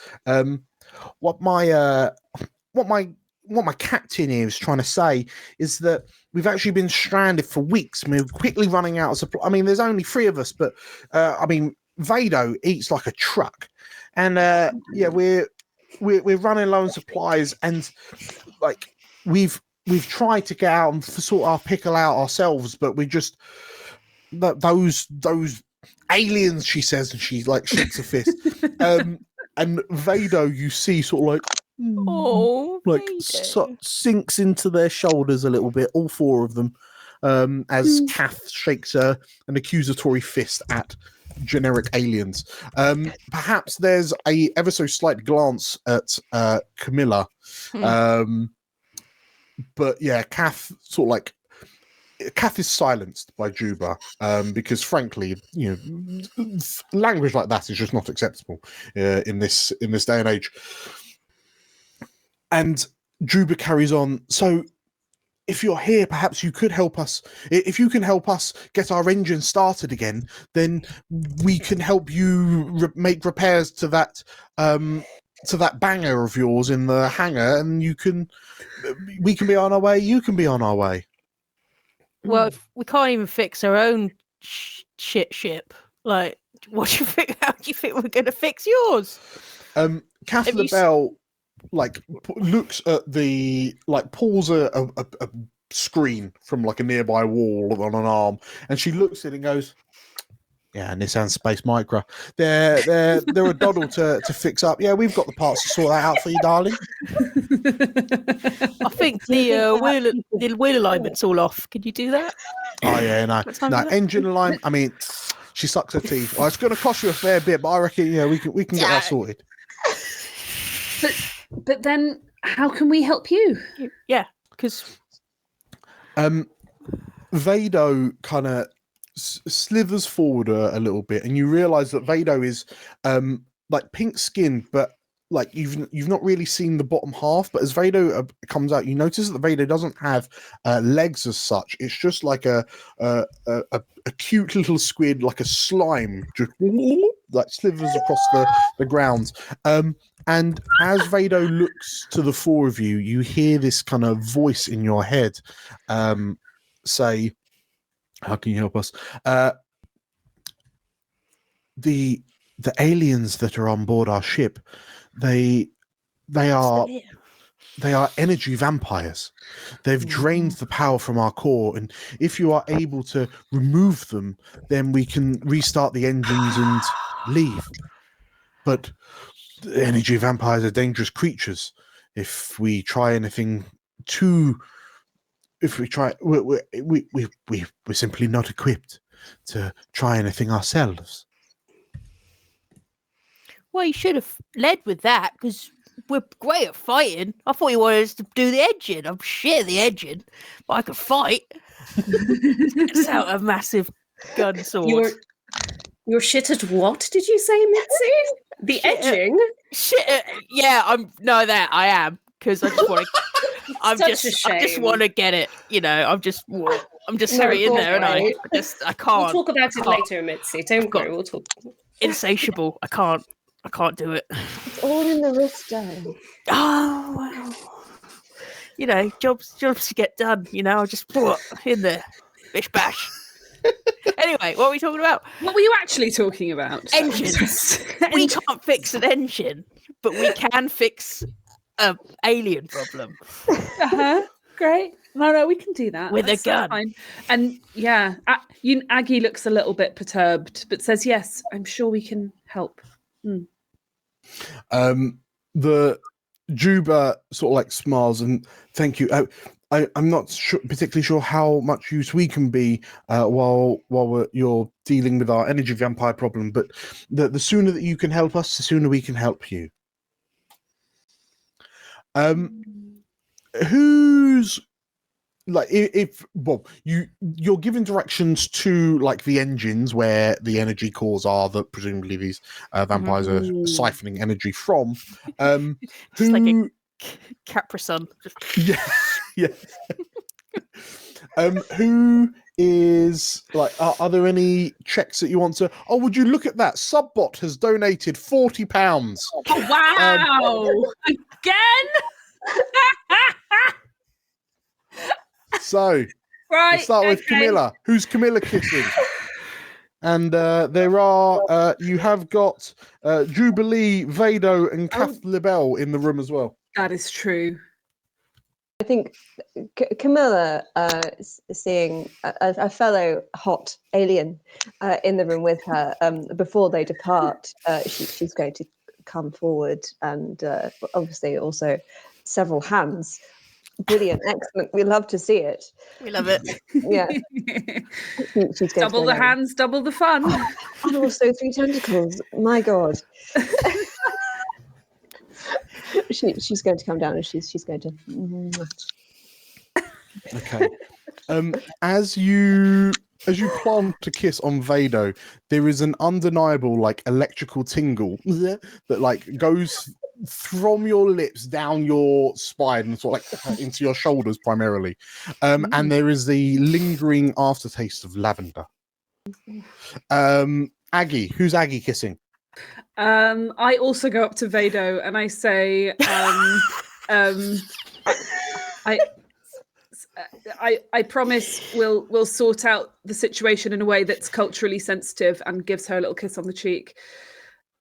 what my captain here is trying to say is that we've actually been stranded for weeks. And we're quickly running out of supply. I mean, there's only 3 of us, but I mean, Vado eats like a truck, and yeah, we're running low on supplies, and like we've tried to get out and sort our pickle out ourselves, but we just those aliens, she says, and she like shakes a fist. And Vado, you see, sort of like like sinks into their shoulders a little bit, all 4 of them, as Kath shakes an accusatory fist at generic aliens. Perhaps there's a ever so slight glance at Camilla, but yeah, Kath sort of like Kath is silenced by Juba, because frankly, you know, language like that is just not acceptable in this day and age. And Juba carries on. So, if you're here, perhaps you could help us. If you can help us get our engine started again, then we can help you make repairs to that banger of yours in the hangar, and we can be on our way. You can be on our way. Well, if we can't even fix our own shit ship, like, what do you think? How do you think we're going to fix yours? Kath LaBelle, like, looks at the, like, pulls a screen from, like, a nearby wall on an arm, and she looks at it and goes, yeah, Nissan Space Micra. They're a doddle to fix up. Yeah, we've got the parts to sort that out for you, darling. I think the wheel alignment's all off. Can you do that? Oh yeah, no, engine alignment. I mean, she sucks her teeth. Well, it's going to cost you a fair bit, but I reckon we can get that sorted. But then, how can we help you? Yeah, because Vado kind of slithers forward a little bit, and you realize that Vado is like pink skinned, but like you've not really seen the bottom half. But as Vado comes out, you notice that Vado doesn't have legs as such. It's just like a cute little squid, like a slime, just like slithers across the ground. And as Vado looks to the 4 of you, you hear this kind of voice in your head say, how can you help us? The aliens that are on board our ship, they are energy vampires. They've drained the power from our core, and if you are able to remove them, then we can restart the engines and leave. But the energy vampires are dangerous creatures. If we try anything we're simply not equipped to try anything ourselves. Well, you should have led with that, because we're great at fighting. I thought you wanted us to do the engine. I'm shit at the engine, but I could fight. It's out a massive gun sword. You're shit at what, did you say, Mitzi? The edging? Yeah, I am, because I just want to. I just want to get it. You know, I'm just hurry in there, and I can't. We'll talk about it later, Mitzi. Don't worry, we'll talk. Insatiable. I can't do it. It's all in the wrist, darling. Oh well. You know, jobs to get done. You know, I'll just put in there, bish bash. Anyway, what are we talking about? What were you actually talking about? Engines. We can't fix an engine, but we can fix an alien problem. Great. No, we can do that. With a gun. Fine. And yeah, Aggie looks a little bit perturbed, but says, yes, I'm sure we can help. The Juba sort of like smiles and thank you. I'm not particularly sure how much use we can be while you're dealing with our energy vampire problem, but the sooner that you can help us, the sooner we can help you. Who's like you're given directions to like the engines where the energy cores are that presumably these vampires are siphoning energy from. Just like a Capri Sun. Yeah. Who is like, are there any checks that you want to? Oh, would you look at that? Subbot has donated £40. Oh, wow! Again? So Right. let's start with okay. Camilla. Who's Camilla kissing? And there are you have got Jubilee, Vado, and Kath Libel in the room as well. That is true. I think Camilla seeing a fellow hot alien in the room with her before they depart, she's going to come forward and obviously also several hands. Brilliant, excellent. We love to see it. We love it. Yeah. She's going Double to the go down. hands, double the fun. And also 3 tentacles. My God. She's going to come down and she's going to. Okay. As you plant a kiss on Vado, there is an undeniable like electrical tingle that like goes from your lips down your spine and sort of like into your shoulders primarily. And there is the lingering aftertaste of lavender. Aggie, who's Aggie kissing? I also go up to Vado and I say, I promise we'll sort out the situation in a way that's culturally sensitive, and gives her a little kiss on the cheek.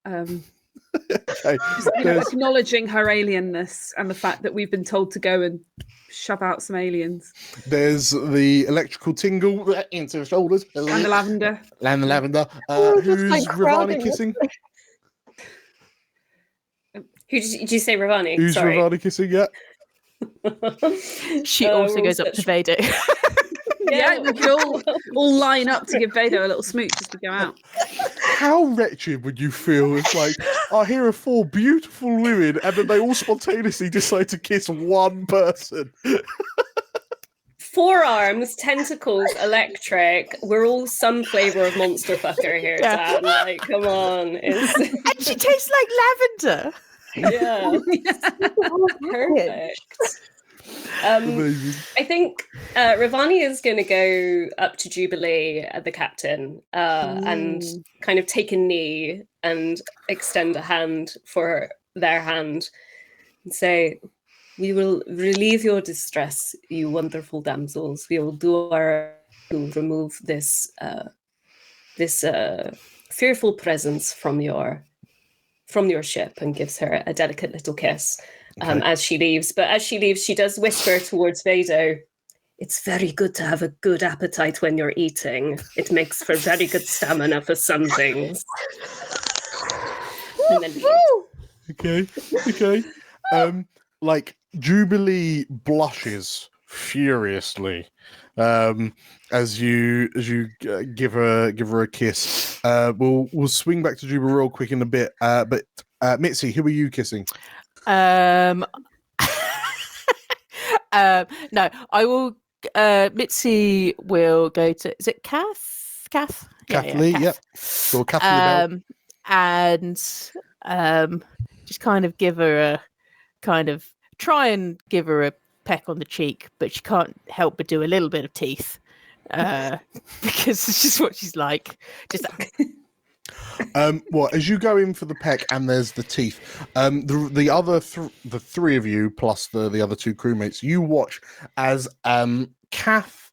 Okay. Acknowledging her alienness and the fact that we've been told to go and shove out some aliens. There's the electrical tingle into the shoulders. And the lavender. And the lavender. Who's like Ravani crowding kissing? Who did you say, Ravani? Who's Sorry. Ravani kissing? Yeah. She also we're goes up to Vado. Yeah, we could all line up to give Vado a little smooch as we go out. How wretched would you feel if, like, here are 4 beautiful women and then they all spontaneously decide to kiss one person? Forearms, tentacles, electric. We're all some flavor of monster fucker here, Dan. Like, come on. And she tastes like lavender. Yeah. Perfect. I think Ravani is going to go up to Jubilee, the captain, and kind of take a knee and extend a hand for their hand and say, "We will relieve your distress, you wonderful damsels. We will do our to remove this fearful presence from your ship," and gives her a delicate little kiss. As she leaves. But as she leaves, she does whisper towards Vado, "It's very good to have a good appetite when you're eating. It makes for very good stamina for some things." And then Okay. Like Jubilee blushes furiously as you give her a kiss. We'll swing back to Jubilee real quick in a bit. But Mitzi, who are you kissing? No, I will. Mitzi will go to. Is it Kath? Kath? Kathleen, Kath. yep. So Kathleen and just kind of give her a try and give her a peck on the cheek, but she can't help but do a little bit of teeth because it's just what she's like. Just. Well, as you go in for the peck and there's the teeth, the other the 3 of you plus the other 2 crewmates, you watch as Kath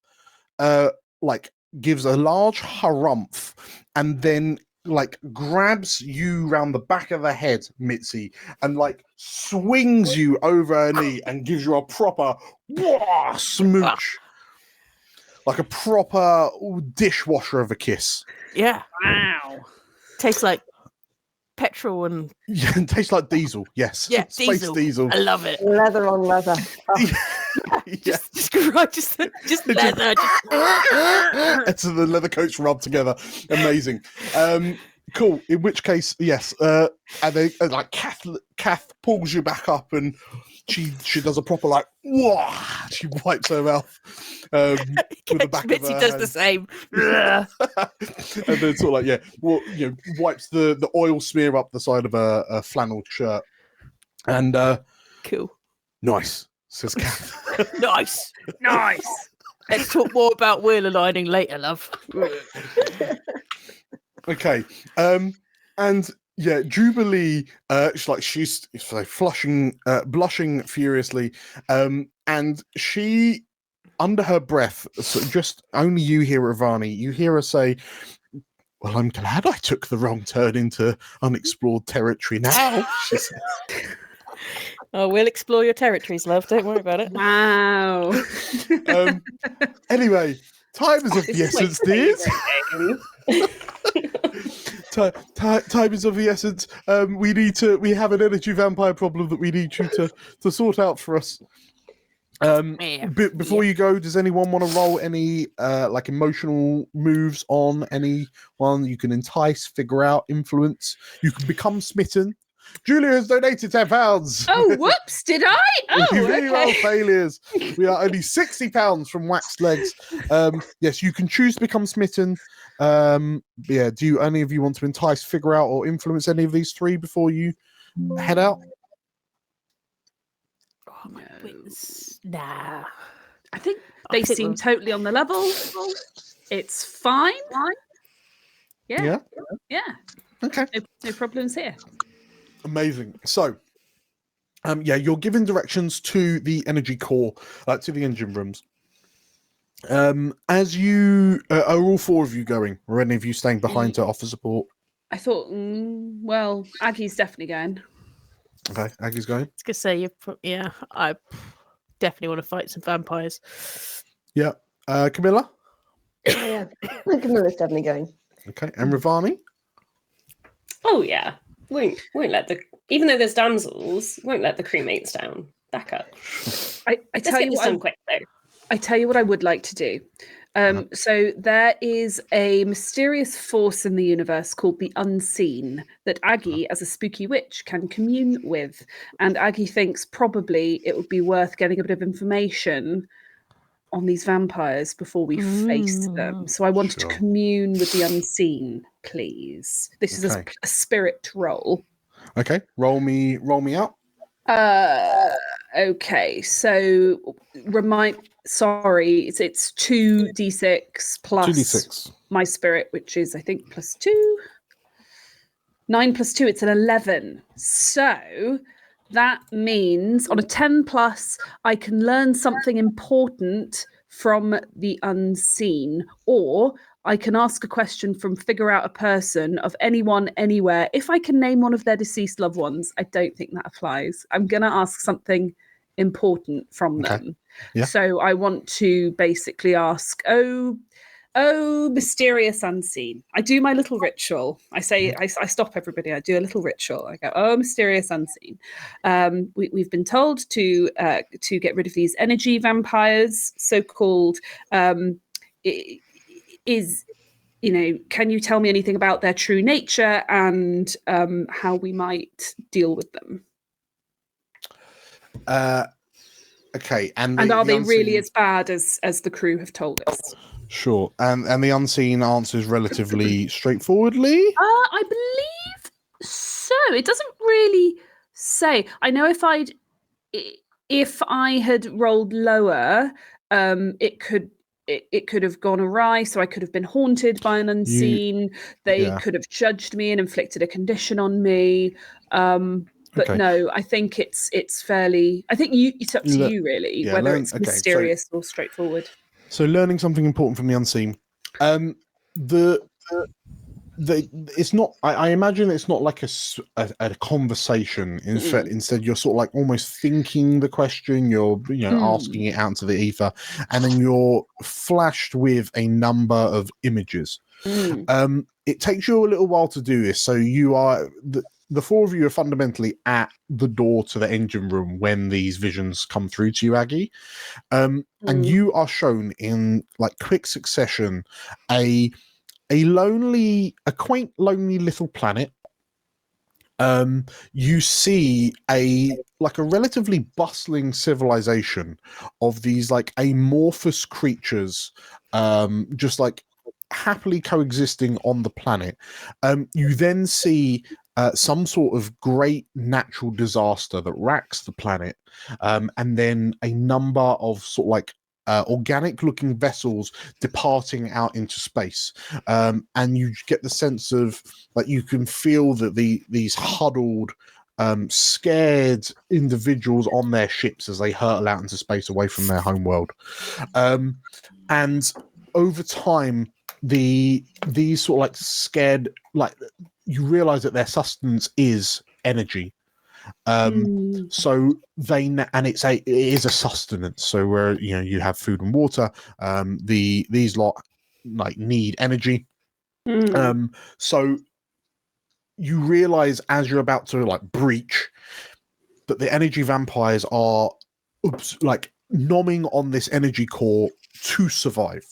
like gives a large harumph and then like grabs you round the back of the head, Mitzi, and like swings you over her knee and gives you a proper smooch, like a proper dishwasher of a kiss. Yeah. Wow. Tastes like petrol and Yeah, it tastes like diesel. Yes. yeah, Space diesel. I love it. Leather on leather. Oh, Yeah. Just leather. It's the leather coats rubbed together. Amazing. Cool. In which case, yes. And they like Kath pulls you back up and she does a proper like whoa. She wipes her mouth with the back Mitzi of her does hand. the same. And then sort of like wipes the oil smear up the side of a flannel shirt. And Cool. nice, says Kath. Nice. Nice. Let's talk more about wheel aligning later, love. Okay. And yeah, Jubilee, she's like blushing furiously. And she, under her breath, so just only you hear Ravani, you hear her say, "Well, I'm glad I took the wrong turn into unexplored territory now," she says. Oh, we'll explore your territories, love. Don't worry about it. Wow. Anyway, time is of the essence, dears. Time is of the essence. We have an energy vampire problem that we need you to sort out for us. Before you go, does anyone want to roll any like emotional moves on anyone? You can entice, figure out, influence. You can become smitten. Julia has donated £10. Oh, whoops! Did I? Oh, Really well, okay. failures. We are only £60 from Waxed Legs. Yes, you can choose to become smitten. Yeah. Do any of you want to entice, figure out, or influence any of these three before you head out? Oh, my goodness. Nah. I think they seem totally on the level. It's fine. Yeah. Okay. No problems here. Amazing. So, you're given directions to the energy core, to the engine rooms. As you are all four of you going, or any of you staying behind to offer support? I thought, well, Aggie's definitely going. Okay, Aggie's going. I was gonna say, I definitely want to fight some vampires. Yeah. Camilla? Oh, yeah. Camilla's definitely going. Okay. And Ravani? Oh yeah. Won't let even though there's damsels, won't let the crewmates down. Back up. I tell you what, quick though. I tell you what I would like to do. So there is a mysterious force in the universe called the Unseen that Aggie, as a spooky witch, can commune with. And Aggie thinks probably it would be worth getting a bit of information on these vampires before we face them. So I wanted to commune with the Unseen, please. This is a spirit roll. Okay. Roll me out. Okay, so it's 2d6 plus 2d6. My spirit, which is I think +2. 9 + 2, it's an 11. So that means on a 10 plus, I can learn something important from the Unseen, or I can ask a question from figure out a person of anyone, anywhere. If I can name one of their deceased loved ones, I don't think that applies. I'm going to ask something important from them. Yeah. So I want to basically ask, oh, mysterious Unseen. I do my little ritual. I say, I stop everybody. I do a little ritual. I go, oh, mysterious Unseen. We've been told to get rid of these energy vampires, so-called. Can you tell me anything about their true nature and how we might deal with them? Okay, and are they really as bad as the crew have told us? Sure, and the Unseen answers relatively straightforwardly. I believe so. It doesn't really say. I know if I had rolled lower, it could have gone awry. So I could have been haunted by an Unseen. They could have judged me and inflicted a condition on me. But no, I think it's fairly. I think it's up to you really whether it's mysterious or straightforward. So learning something important from the Unseen. It's not. I imagine it's not like a conversation. Instead, you're sort of like almost thinking the question. You're asking it out into the ether, and then you're flashed with a number of images. It takes you a little while to do this. So you are the four of you are fundamentally at the door to the engine room when these visions come through to you, Aggie. And you are shown in like quick succession a quaint, lonely little planet. You see a relatively bustling civilization of these like amorphous creatures, just like happily coexisting on the planet. You then see some sort of great natural disaster that racks the planet, and then a number of sort of like organic-looking vessels departing out into space, and you get the sense of like you can feel that these huddled, scared individuals on their ships as they hurtle out into space away from their home world, and over time, these sort of like scared, like you realize that their sustenance is energy. So and it is a sustenance. So where you have food and water, these lot like need energy. So you realize as you're about to like breach that the energy vampires are like nomming on this energy core to survive,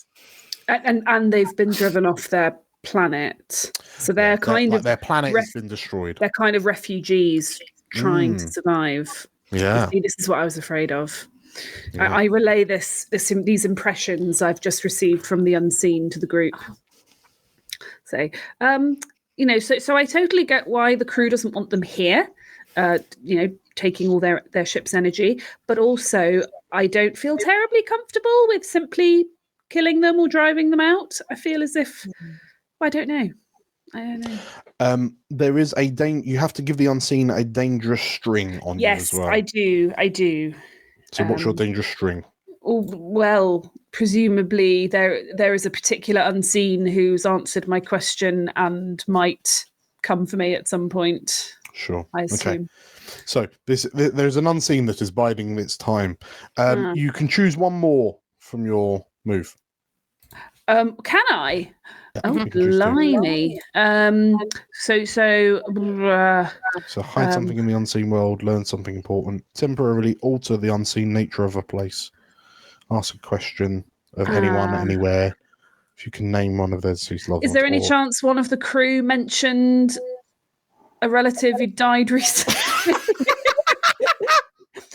and they've been driven off their planet, so their planet has been destroyed. They're kind of refugees trying to survive. Yeah. See, this is what I was afraid of. Yeah. I relay these impressions I've just received from the unseen to the group. So, so I totally get why the crew doesn't want them here, taking all their ship's energy, but also I don't feel terribly comfortable with simply killing them or driving them out. I feel as if, I don't know. There is you have to give the unseen a dangerous string on you as well. Yes, I do. So what's your dangerous string? Well, presumably there is a particular unseen who's answered my question and might come for me at some point. Sure. I assume. Okay. So there's an unseen that is biding its time. You can choose one more from your move. Can I? Oh, blimey. So hide something in the unseen world, learn something important, temporarily alter the unseen nature of a place, ask a question of anyone, anywhere. If you can name one of those who's loved. Is there any chance one of the crew mentioned a relative who died recently?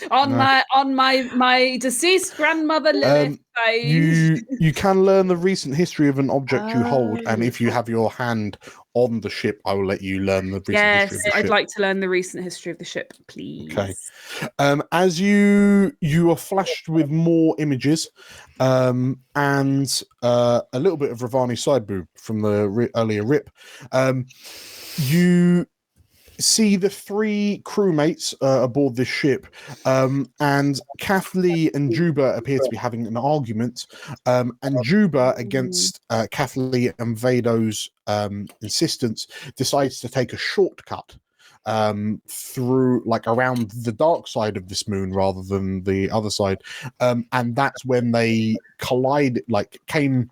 On my deceased grandmother Lilith. You can learn the recent history of an object you hold, and if you have your hand on the ship, I will let you learn the recent history of the ship. I'd like to learn the recent history of the ship, please. Okay. As you are flashed with more images, and a little bit of Ravani side boob from the earlier rip, you see the three crewmates aboard this ship, and Kathleen and Juba appear to be having an argument, and Juba, against Kathleen and Vado's insistence, decides to take a shortcut through, like, around the dark side of this moon rather than the other side, and that's when they collide, like came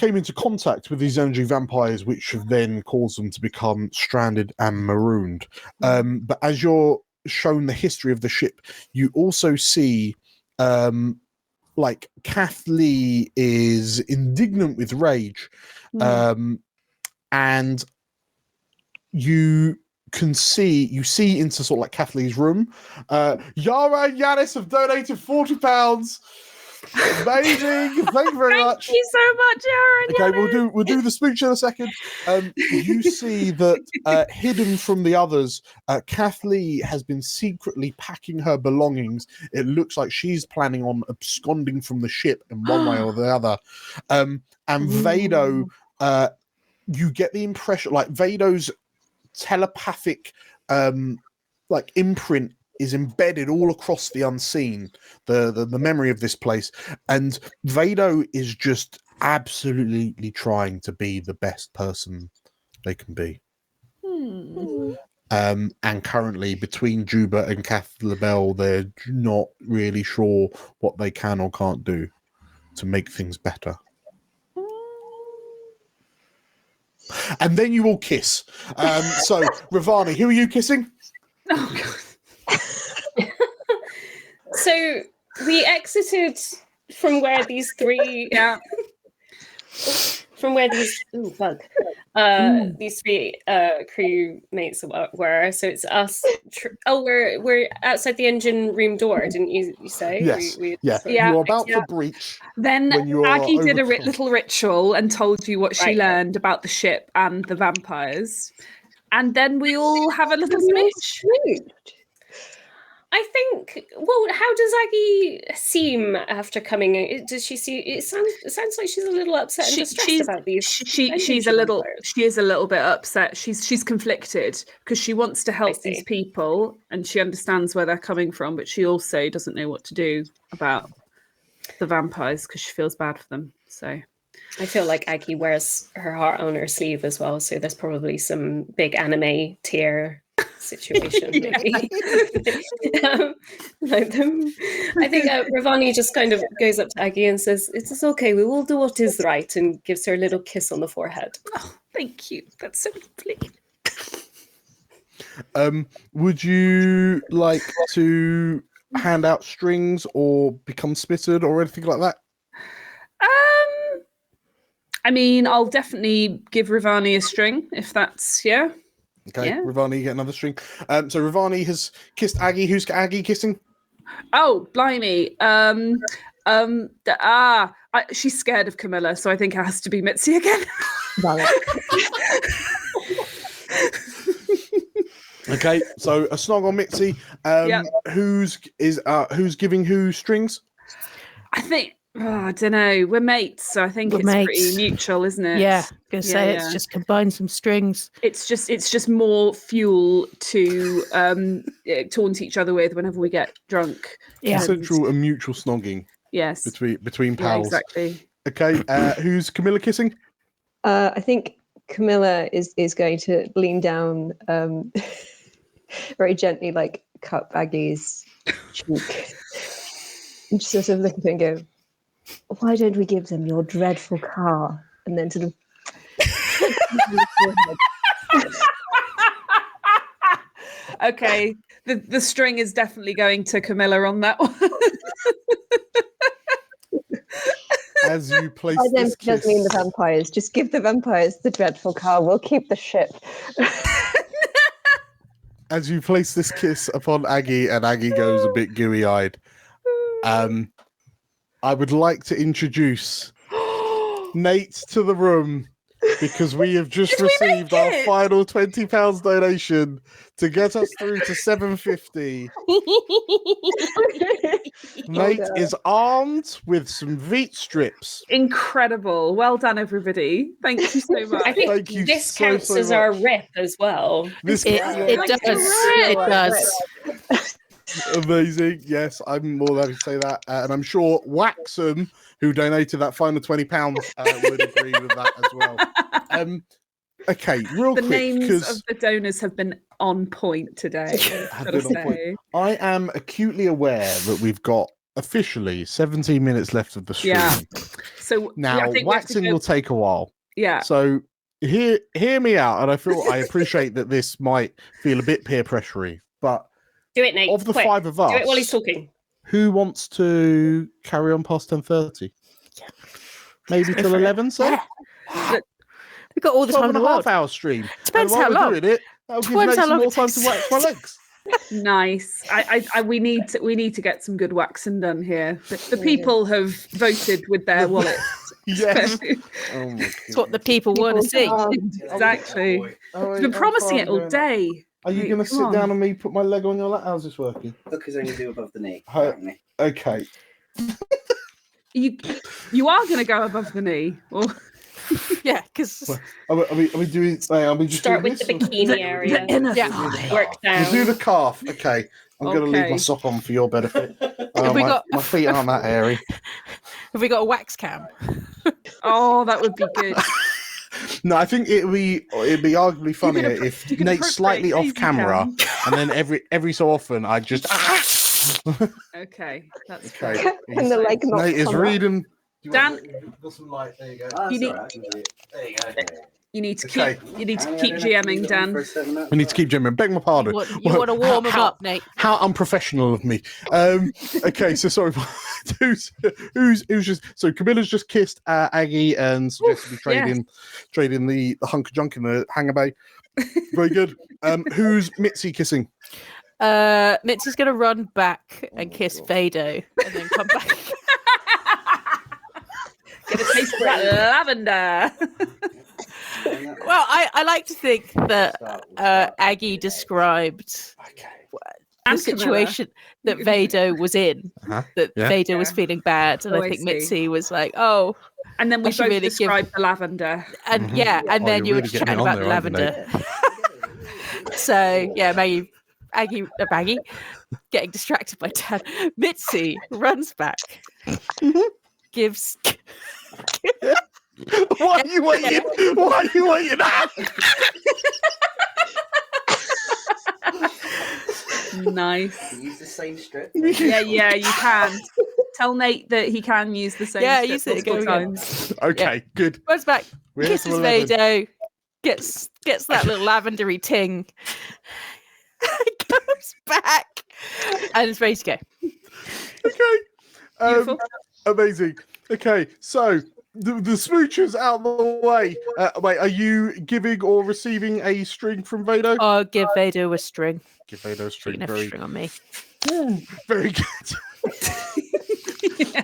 into contact with these energy vampires, which have then caused them to become stranded and marooned. But as you're shown the history of the ship, you also see like Kathleen is indignant with rage, and you see into sort of like Kathleen's room. Yara and Yanis have donated £40. Amazing! Thank you very much. Thank you so much, Aaron. Okay, we'll do the speech in a second. You see that hidden from the others, Kathleen has been secretly packing her belongings. It looks like she's planning on absconding from the ship in one way or the other. And Vado, you get the impression, like Vado's telepathic like imprint is embedded all across the unseen, the memory of this place, and Vado is just absolutely trying to be the best person they can be. And currently, between Juba and Kath LaBelle, they're not really sure what they can or can't do to make things better. And then you all kiss. So, Ravani, who are you kissing? Oh, God. So we exited from where these three, from where these these three crewmates were. So it's us. We're outside the engine room door, didn't you say? Yes. You're about to breach. Then Aggie did a little ritual and told you what she learned about the ship and the vampires, and then we all have a little speech. I think. Well, how does Aggie seem after coming in? Does she see? It sounds like she's a little upset and distressed about these. She is a little bit upset. She's conflicted because she wants to help these people and she understands where they're coming from, but she also doesn't know what to do about the vampires because she feels bad for them. So I feel like Aggie wears her heart on her sleeve as well. So there's probably some big anime tier situation. Maybe. I think Ravani just kind of goes up to Aggie and says, "It's okay. We will do what is right," and gives her a little kiss on the forehead. Oh, thank you. That's so lovely. Would you like to hand out strings or become spitted or anything like that? I mean, I'll definitely give Ravani a string if that's Okay, yeah. Ravani, you get another string. So Ravani has kissed Aggie. Who's Aggie kissing? Oh, blimey. She's scared of Camilla, so I think it has to be Mitzi again. Okay, so a snog on Mitzi. Who's giving who strings? I think I don't know. We're mates, so I think it's pretty neutral, isn't it? Yeah, gonna say it's just combine some strings. It's just more fuel to taunt each other with whenever we get drunk. Yeah, consensual and mutual snogging. Yes, between pals. Yeah, exactly. Okay, who's Camilla kissing? I think Camilla is going to lean down very gently, like cup Aggie's cheek, and just sort of look at her and go, "Why don't we give them your dreadful car?" And then sort of okay, the string is definitely going to Camilla on that one. As you place this kiss, doesn't mean the vampires. Just give the vampires the dreadful car. We'll keep the ship. As you place this kiss upon Aggie, and Aggie goes a bit gooey-eyed, I would like to introduce Nate to the room because we have just received our final £20 donation to get us through to 750. Nate is armed with some Veet strips. Incredible. Well done, everybody. Thank you so much. I think this counts as our rip as well. It does. Amazing. Yes, I'm more than happy to say that. And I'm sure Waxham, who donated that final £20, would agree with that as well. Okay, real quick. The names of the donors have been on point today. I am acutely aware that we've got officially 17 minutes left of the stream. Yeah. So now waxing will take a while. Yeah. So hear me out, and I appreciate that this might feel a bit peer pressury, but do it, Nate. Of the five of us, do it while he's talking. Who wants to carry on past 10:30? Maybe till 11. So we've got all the time in the world. 12.5 hour stream. Depends how long. Doing it, that'll give Nate some more time to wax my legs. Nice. We need to get some good waxing done here. The people have voted with their wallets. Yes. Oh my God. It's what the people want to see. Exactly. We've been promising it all day. Are you going to sit down and me put my leg on your lap? How's this working? Hookers only do above the knee. Okay. You are going to go above the knee, or yeah, because are we doing? Are we just start with the bikini area? Work down. We'll do the calf. Okay. I'm going to leave my sock on for your benefit. My feet aren't that hairy. Have we got a wax cam? Oh, that would be good. No, I think it'd be arguably funnier if Nate's slightly off camera, and then every so often I just. Okay, that's okay. And the leg not Nate is reading. Dan, got some light. There you go. There you go. You need to keep GMing, Dan. We need to keep GMing. Beg my pardon. You want to warm him up, Nate? How unprofessional of me. Okay, so sorry. who's just so Camilla's just kissed Aggie and suggested we trade in the hunk of junk in the hangar bay. Very good. Who's Mitzi kissing? Mitzi's gonna run back and kiss Vado and then come back. Get a taste of that lavender. Well, I like to think that Aggie described And situation that Vado was in. Uh-huh. That Yeah. Vado was feeling bad, and Oh, I I think see. Mitzi was like, "Oh," And then we I should both really give- described the lavender. and Mhm. yeah, and Oh, then you're you were really just getting chatting it on about the there, aren't you, Nate? lavender. So yeah, Maggie, getting distracted by Dad. Mitzi runs back, gives. Why are you waiting? Why are you waiting? Nice. Can you use the same strip? Yeah, you can. Tell Nate that he can use the same Yeah, strip use it multiple again. times. Okay, good. Runs back, We're here kisses till 11. Vado, gets that little lavendery ting, goes back, and is ready to go. Okay. Beautiful. Amazing. Okay, so the smoocher's out of the way. Wait, are you giving or receiving a string from Vado? I'll give Vado a string. Give Vado a You string. can have a string on me. Very good.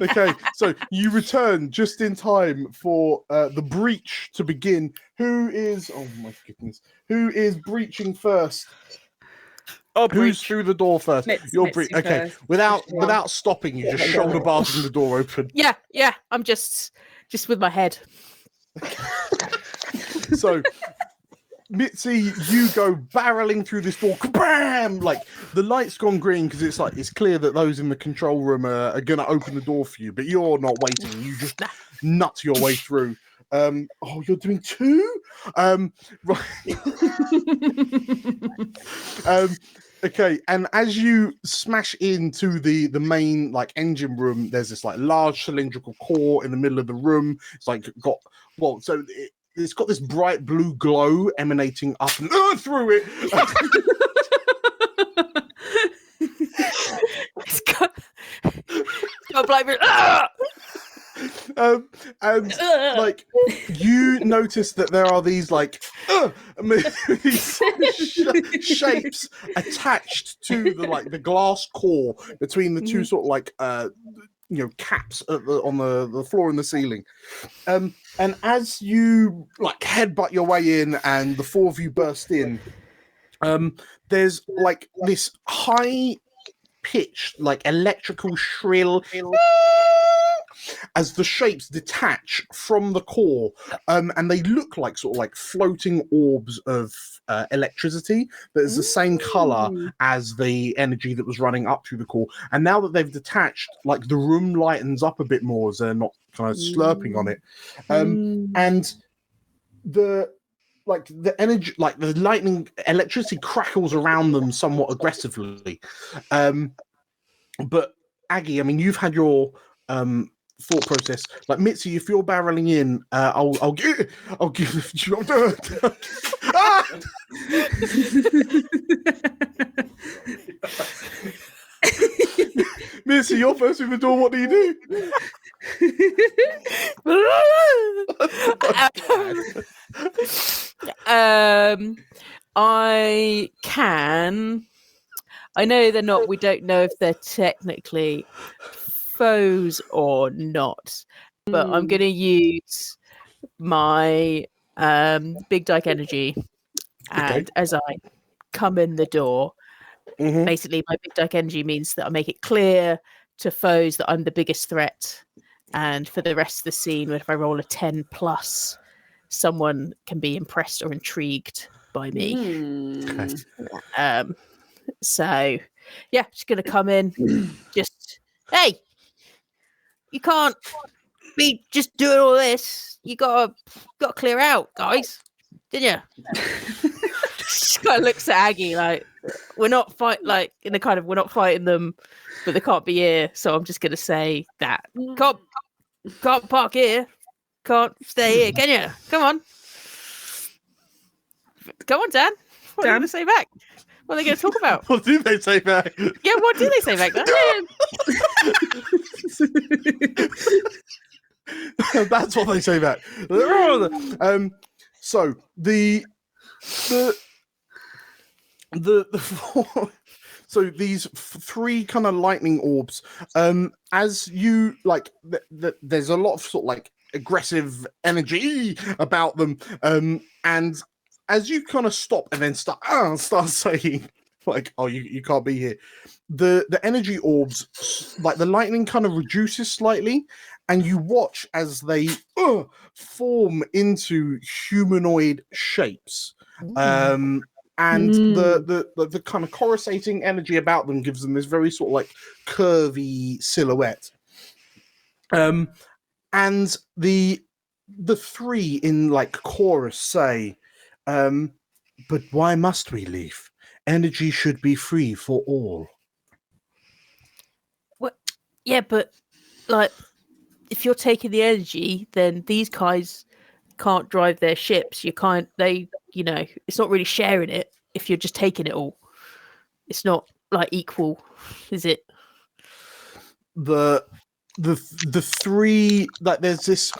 Okay, so you return just in time for the breach to begin. Who is? Oh my goodness! Who is breaching first? Oh, Who's through the door first? You're Mitzi okay. first. Without stopping, you just shoulder barging the door open. Yeah. I'm just with my head. So, Mitzi, you go barreling through this door. Bam! Like the light's gone green because it's clear that those in the control room are going to open the door for you, but you're not waiting. You just nut your way through. Oh, you're doing two? Right. Okay, and as you smash into the main like engine room, there's this like large cylindrical core in the middle of the room. It's like it's got this bright blue glow emanating up and through it. It's got black. And like you notice that there are these like these shapes attached to the glass core between the two sort of like caps on the floor and the ceiling. And as you like headbutt your way in and the four of you burst in, there's like this high pitched like electrical shrill as the shapes detach from the core, and they look like sort of like floating orbs of electricity that is the same color as the energy that was running up through the core. And now that they've detached, like the room lightens up a bit more as they're not kind of slurping on it. And the energy, like the lightning, electricity crackles around them somewhat aggressively. But Aggie, I mean, you've had your thought process. Like Mitzi, if you're barreling in, I'll give you. Mitzi, you're first through the door. What do you do? I can. I know they're not. We don't know if they're technically foes or not, but I'm going to use my big dyke energy, and as I come in the door, basically my big dyke energy means that I make it clear to foes that I'm the biggest threat, and for the rest of the scene, if I roll a 10 plus, someone can be impressed or intrigued by me. So yeah, just gonna come in, just hey, you can't be just doing all this. You gotta clear out, guys. Didn't you? She kind of looks at Aggie like we're not fighting them, but they can't be here. So I'm just gonna say that can't park here, can't stay here, can you? Come on, Dan. What are you gonna say back? What are they going to talk about? What do they say back? Yeah, what do they say back then? That's what they say back. So so these three kind of lightning orbs. As you like, there's a lot of sort of like aggressive energy about them. And as you kind of stop and then start saying, like, oh, you can't be here. The energy orbs, like the lightning kind of reduces slightly, and you watch as they form into humanoid shapes. And the kind of coruscating energy about them gives them this very sort of like curvy silhouette. And the three in like chorus say, but why must we leave? Energy should be free for all. What? Yeah, but like, if you're taking the energy, then these guys can't drive their ships. It's not really sharing it if you're just taking it all. It's not like equal, is it? The three, like there's this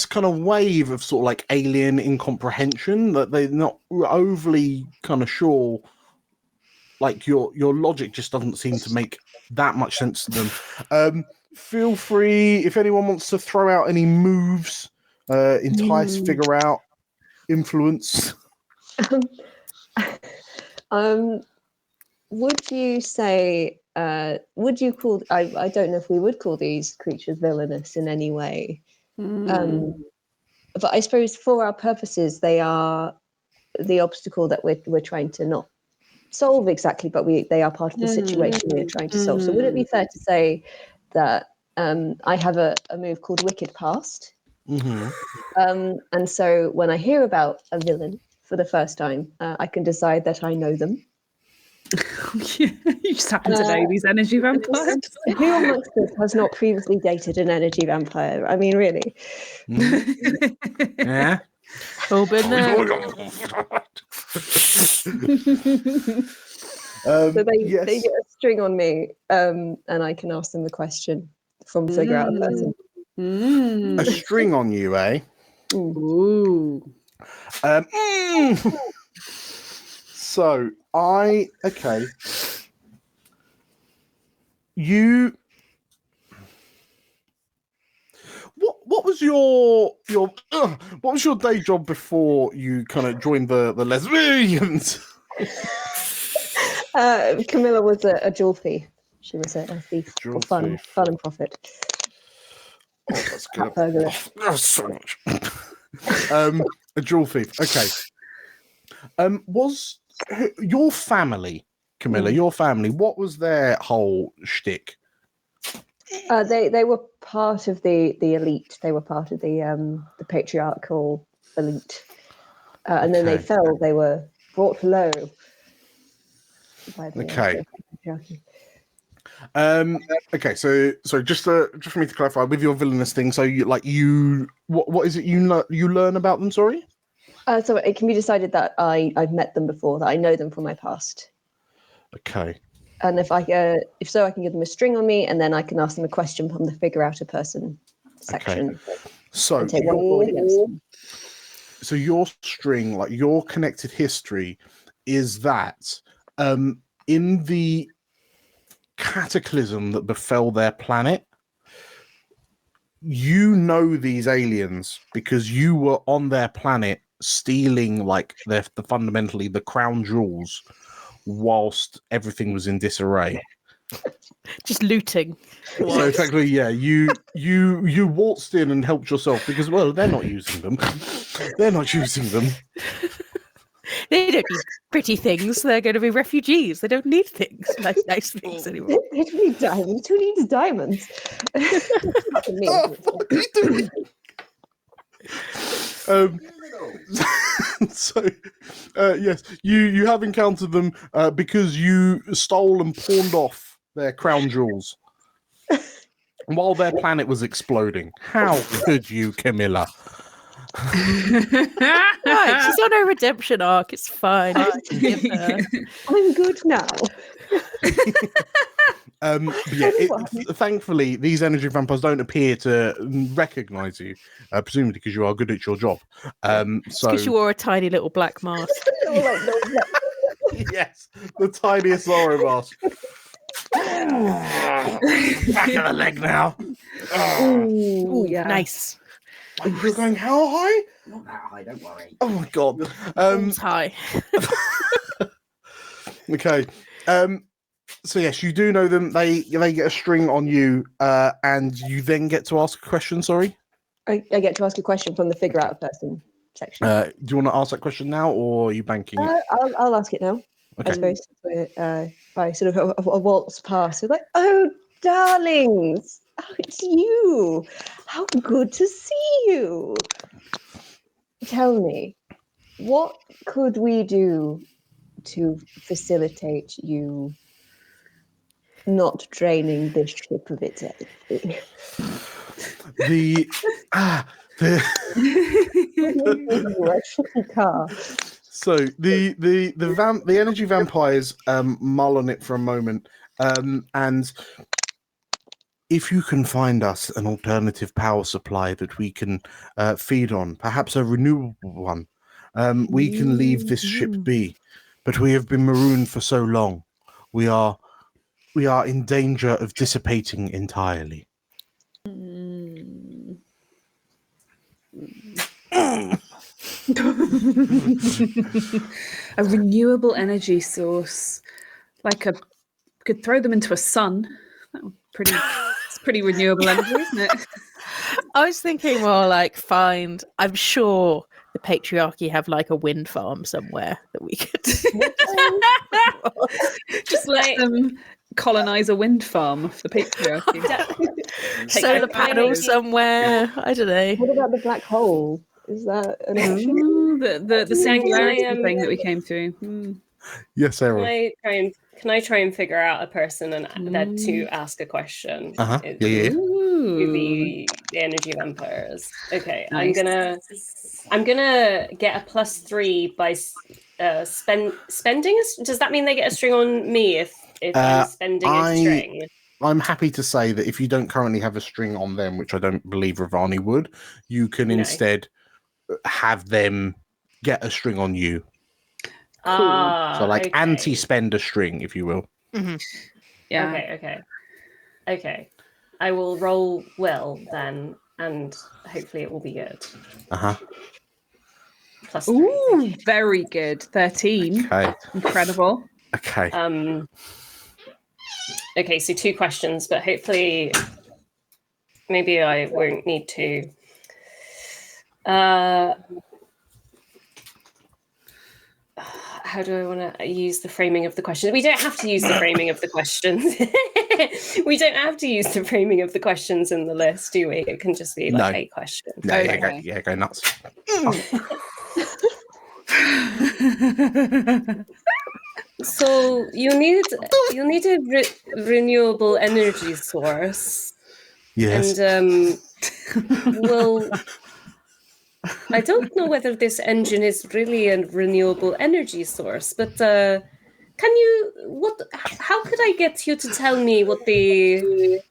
kind of wave of sort of like alien incomprehension that they're not overly kind of sure. Like your logic just doesn't seem to make that much sense to them. Feel free if anyone wants to throw out any moves, entice, figure out, influence. Would you say? Would you call? I don't know if we would call these creatures villainous in any way. But I suppose for our purposes, they are the obstacle that we're trying to not solve exactly, but they are part of the situation we're trying to solve. So would it be fair to say that I have a move called Wicked Past? And so when I hear about a villain for the first time, I can decide that I know them. You just happen to know these energy vampires. Who amongst us has not previously dated an energy vampire? I mean, really. Yeah. All been there. So they get a string on me, and I can ask them the question from figure out a person. A string on you, eh? Ooh. So okay. You. What was your what was your day job before you kind of joined the Lesbians? Camilla was a jewel thief. She was a thief for fun and profit. Oh, that's good. Oh, so much. A jewel thief. Okay. Was your family, Camilla, your family, what was their whole shtick? They were part of the elite. They were part of the patriarchal elite. And then they fell. They were brought low by the patriarchy. Okay, so just for me to clarify with your villainous thing, so what is it you learn about them? Sorry. So it can be decided that I've met them before, that I know them from my past. Okay. And if I can give them a string on me, and then I can ask them a question from the figure out a person section. Okay. So your string, like your connected history, is that in the cataclysm that befell their planet, you know these aliens because you were on their planet stealing like fundamentally the crown jewels whilst everything was in disarray. Just looting. So effectively, yeah, you waltzed in and helped yourself because, well, they're not using them. They're not using them. They don't need pretty things. They're going to be refugees. They don't need things, nice things anymore. They don't need diamonds. Who needs diamonds? Yes, you have encountered them because you stole and pawned off their crown jewels while their planet was exploding. How could you, Camilla? Right, she's on her redemption arc. It's fine. I'm good now. Thankfully, these energy vampires don't appear to recognize you, presumably because you are good at your job. Because you wore a tiny little black mask. Yes, the tiniest Zorro mask. Back of the leg now. Ooh, yeah. Nice. You're going how high? Not that high, don't worry. Oh my god. Balls high. Okay. So yes, you do know them. They get a string on you, and you then get to ask a question. Sorry. I get to ask a question from the figure out a person section. Do you want to ask that question now, or are you banking it? I'll ask it now. Okay. I suppose by sort of a waltz past. It's like, oh, darlings, oh, it's you. How good to see you. Tell me, what could we do to facilitate you not draining this ship of its energy? The car. So the energy vampires mull on it for a moment, and if you can find us an alternative power supply that we can feed on, perhaps a renewable one, we can leave this ship be. But we have been marooned for so long, we are in danger of dissipating entirely. A renewable energy source, could throw them into a sun. That would it's pretty renewable energy, isn't it? I was thinking more like I'm sure the patriarchy have like a wind farm somewhere that we could just let them colonize a wind farm for the patriarchy. solar panels somewhere. I don't know. What about the black hole? Is that an option? Ooh, the singularity thing that we came through. Yes, Errol. Can I try and figure out a person and then to ask a question? Yeah. The energy vampires. Okay, nice. I'm gonna get a +3 by spending. Does that mean they get a string on me if I'm spending a string? I'm happy to say that if you don't currently have a string on them, which I don't believe Ravani would, you can instead have them get a string on you. Cool. So anti-spend a string, if you will. Mm-hmm. Yeah. Okay. I will roll well then, and hopefully it will be good. +3. Ooh, very good. 13. Okay. Incredible. Okay. Okay, so 2 questions, but hopefully maybe I won't need to. How do I want to use the framing of the question? We don't have to use the framing of the questions. We don't have to use the framing of the questions in the list, do we? It can just be a question. No, go nuts. So you need a renewable energy source. Yes. And I don't know whether this engine is really a renewable energy source, but how could I get you to tell me what the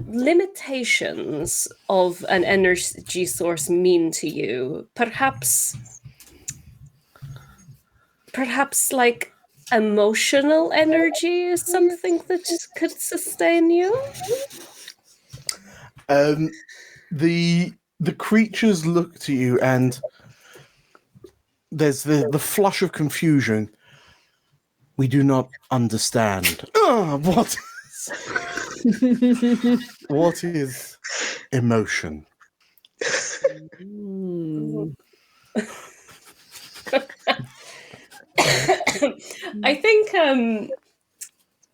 limitations of an energy source mean to you? Perhaps like emotional energy is something that could sustain you? The creatures look to you, and there's the flush of confusion. We do not understand. What is emotion? I think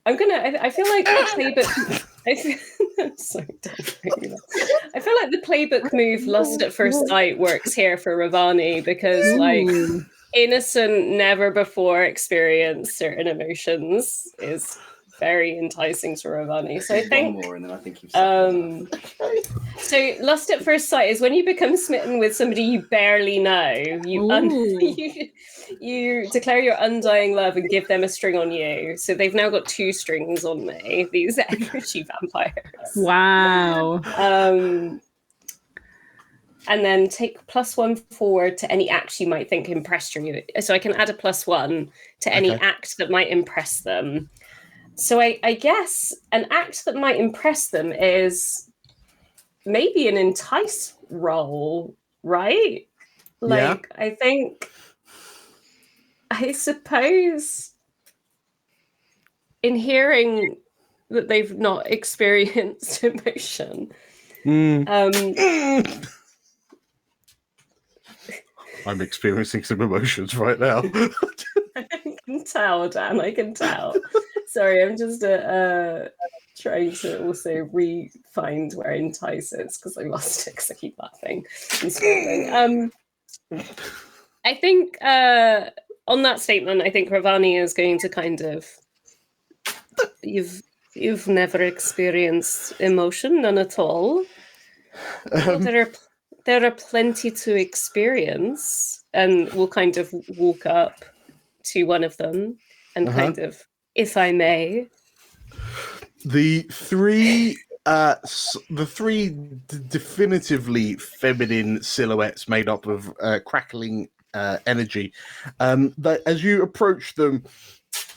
I feel like the playbook. I feel like the playbook move "Lust at First Sight" works here for Ravani because, innocent, never before experienced certain emotions is very enticing to Ravani. So I think. One more, and then I think you've So lust at first sight is when you become smitten with somebody you barely know. You declare your undying love and give them a string on you. So they've now got 2 strings on me, these energy vampires. Wow. And then take +1 forward to any act you might think impressed you. So I can add a +1 to any act that might impress them. So I guess an act that might impress them is maybe an entice roll, right? I think I suppose in hearing that they've not experienced emotion, I'm experiencing some emotions right now. I can tell, Dan. I can tell. Sorry, I'm just trying to also re-find where entice is because I lost it because I keep laughing and scrolling. I think on that statement, I think Ravani is going to kind of you've never experienced emotion, none at all. Well, there are plenty to experience, and we'll kind of walk up to one of them and kind of, if I may. The three definitively feminine silhouettes made up of crackling energy. That as you approach them,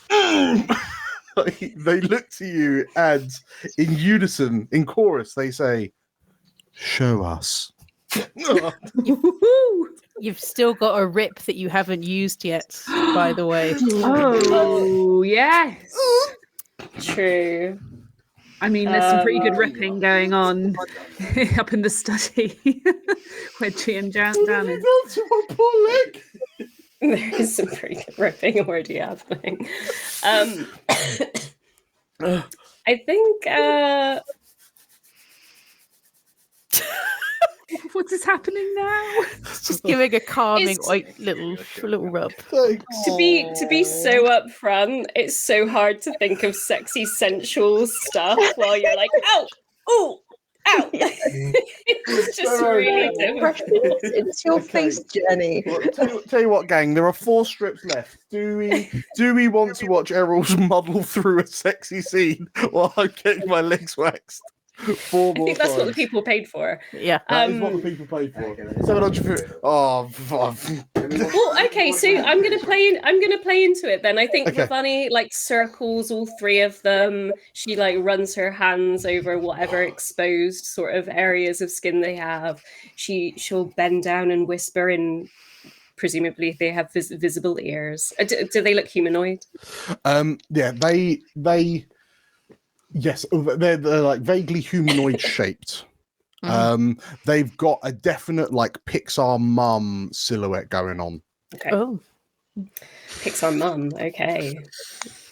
they look to you and in unison, in chorus, they say, "Show us." You've still got a rip that you haven't used yet, by the way. Oh, yes. True. I mean, there's some pretty good ripping going on up in the study where Chi and Dan is. There is some pretty good ripping already happening. I think What is happening now? Just giving a calming little rub. to be so upfront, it's so hard to think of sexy sensual stuff while you're like, ow, ooh, ow. It's just really difficult. It's your face journey. Well, tell you what, gang, there are 4 strips left. Do we want to watch Errol's muddle through a sexy scene while I'm getting my legs waxed? 4 more I think that's what the times. people paid for. Yeah. That is what the people paid for. 750. Oh, fuck. Well, okay, so I'm gonna play into it then. I think Okay. Ravani like circles all 3 of them. She like runs her hands over whatever exposed sort of areas of skin they have. She'll bend down and whisper in. Presumably, they have visible ears. Do they look humanoid? Yeah, they. Yes, they're like vaguely humanoid shaped. They've got a definite like Pixar mum silhouette going on. Okay. Oh. Pixar mum. Okay.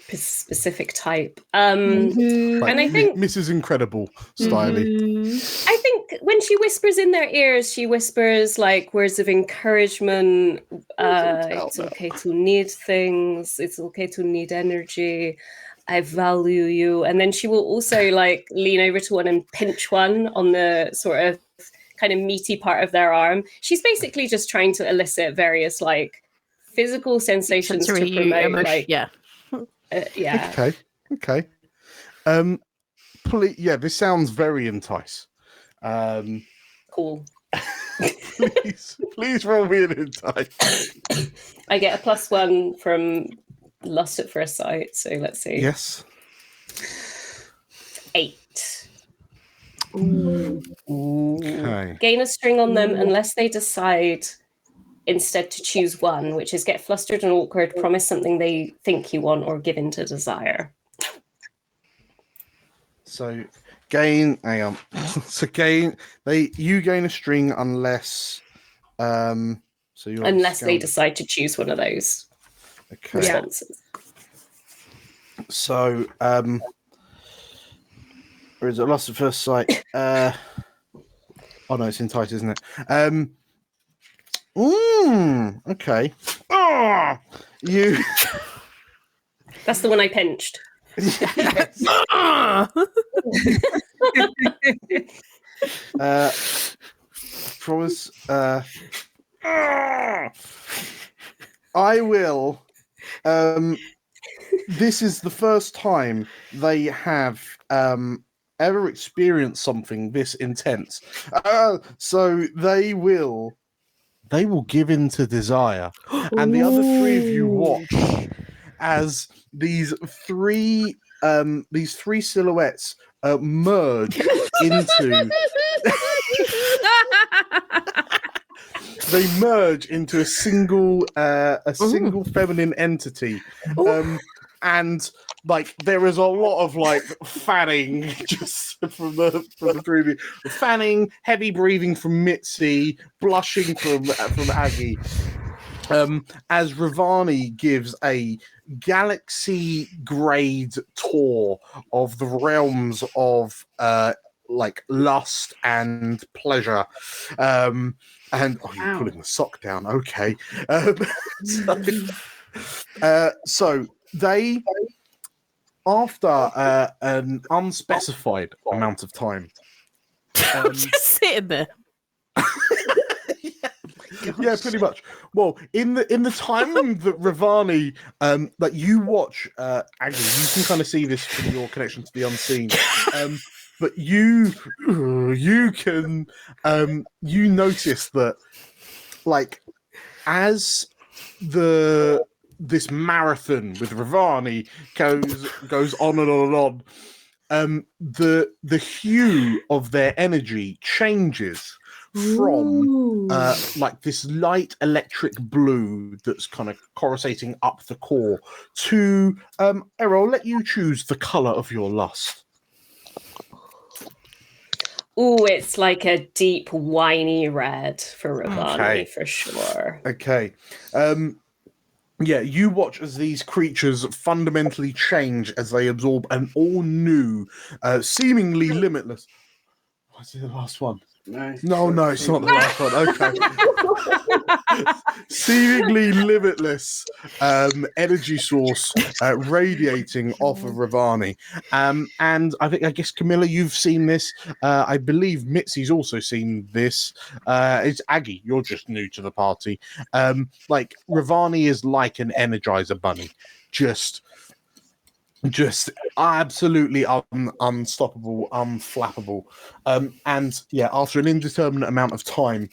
Specific type. Like, and I think Mrs. Incredible styly. I think when she whispers in their ears, she whispers like words of encouragement. It's okay to need things. It's okay to need energy. I value you. And then she will also like lean over to one and pinch one on the sort of kind of meaty part of their arm. She's basically just trying to elicit various like physical sensations to promote like yeah. yeah. Okay. This sounds very entice. Cool. Please roll me an entice. I get a +1 from lust at first sight, so let's see. Yes. 8. Okay. Gain a string on them unless they decide instead to choose one, which is get flustered and awkward, promise something they think you want, or give in to desire. So gain. Hang on. So gain. You gain a string unless. Unless they decide to choose one of those responses. So, or is it lost at first sight? Oh no, it's entice, isn't it? Okay. You. That's the one I pinched. Yes. Promise. I will. This is the first time they have ever experienced something this intense. So they will give in to desire, and the other 3 of you watch as these three silhouettes merge into they merge into a single feminine entity. And like there is a lot of like fanning just from the preview. Fanning, heavy breathing from Mitzi, blushing from Aggie. As Ravani gives a galaxy-grade tour of the realms of like lust and pleasure. And you're pulling the sock down, okay. So they, after an unspecified amount of time, just sitting there. Yeah, pretty much. Well, in the time that Ravani, like you watch, Aggie, you can kind of see this from your connection to the unseen. But you can you notice that, like, as this marathon with Ravani goes on and on and on, the hue of their energy changes from like this light electric blue that's kind of coruscating up the core to Errol, let you choose the color of your lust. Ooh, it's like a deep winey red for Ravani for sure. Okay. Yeah, you watch as these creatures fundamentally change as they absorb an all new, seemingly limitless. What's the last one? No, it's not the last one. Okay. Seemingly limitless energy source radiating off of Ravani. And I guess, Camilla, you've seen this. I believe Mitzi's also seen this. It's Aggie, you're just new to the party. Like, Ravani is like an Energizer bunny. Just absolutely unstoppable, unflappable. And yeah, after an indeterminate amount of time,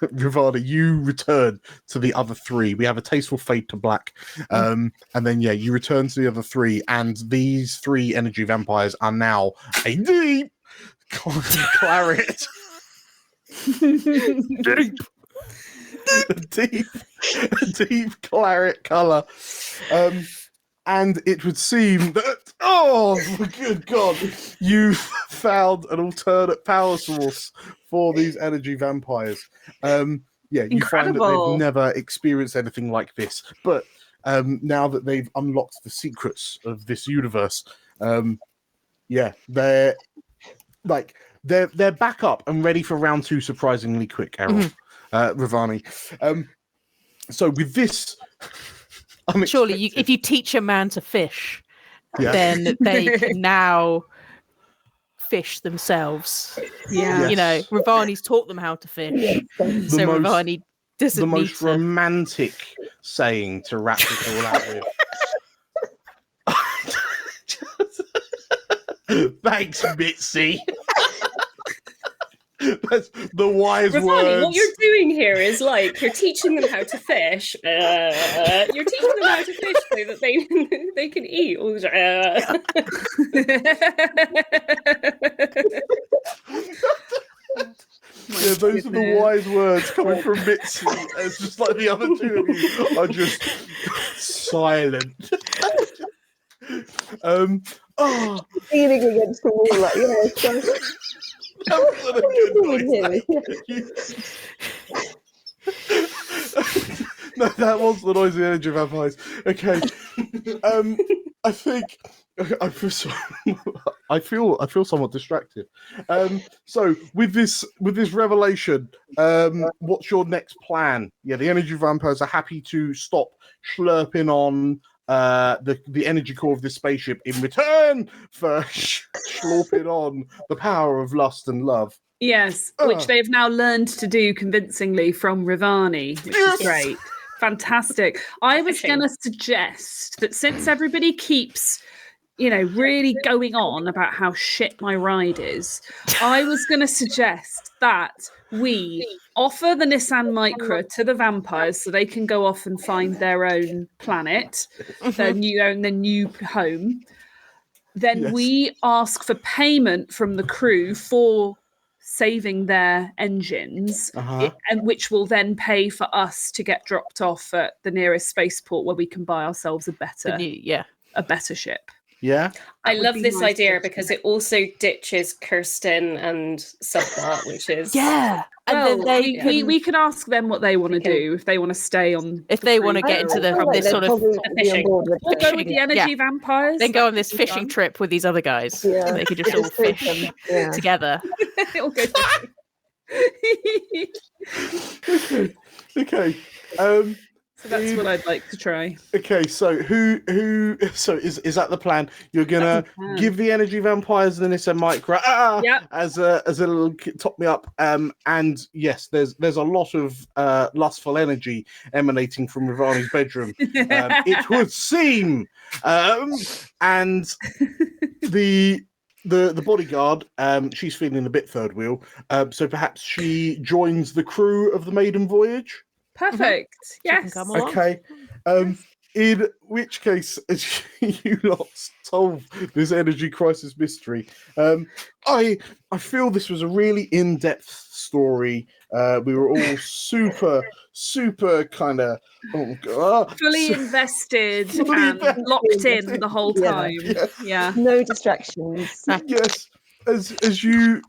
Ravani, you return to the other three. We have a tasteful fade to black. And then, yeah, you return to the other three, and these three energy vampires are now a deep claret. deep claret color. And it would seem that, oh, good God, you've found an alternate power source for these energy vampires. Yeah, you find that they've never experienced anything like this. But now that they've unlocked the secrets of this universe, yeah, they're back up and ready for round two surprisingly quick, Errol, Ravani. So with this... Surely, if you teach a man to fish, then they can now fish themselves. Yeah, you know, Ravani's taught them how to fish, so Ravani doesn't. The most romantic saying to wrap this all out with. Thanks, Mitzi. That's the wise Ravani, words. what you're doing here is like you're teaching them how to fish. You're teaching them how to fish so that they can eat. Yeah, those are the wise words coming from Mitzi. It's just like the other two of you are just silent. Leaning against the wall, like, That wasn't a good noise. No, that was the noise of the energy vampires. Okay. I think I feel somewhat distracted. So with this revelation, what's your next plan? Yeah, the energy vampires are happy to stop slurping on the energy core of this spaceship in return for slurping on the power of lust and love. Yes, which they've now learned to do convincingly from Ravani, which is great. Fantastic. I was going to suggest that since everybody keeps, really going on about how shit my ride is, I was going to suggest that we offer the Nissan Micra to the vampires so they can go off and find their own planet, their new home. Then we ask for payment from the crew for saving their engines, Uh-huh. and which will then pay for us to get dropped off at the nearest spaceport where we can buy ourselves a better ship. Yeah. I That would love be this nice idea to- because it also ditches Kirsten and Subplot, which is And Well, then they we could ask them what they want to We can- do, if they want to stay on. if they want to get into this sort of be on fishing. board with We'll it. go with the energy vampires. then go on That this would be fishing fun. trip with these other guys. Yeah. They could just all Just take fish them, yeah. together. It'll go fishing. Okay. So that's what I'd like to try. Okay, so so is that the plan? You're gonna That's the plan. give the energy vampires the Nissa Micra Yep. as a little top me up. And yes, there's a lot of lustful energy emanating from Ravani's bedroom. It would seem. And the bodyguard, she's feeling a bit third wheel. So perhaps she joins the crew of the maiden voyage. Perfect. can Yes. come along. Okay. In which case, as you lot solve this energy crisis mystery, I feel this was a really in-depth story. We were all super kind of Fully invested Fully and invested. locked in the whole Yeah. time. Yeah. No distractions. yes, as you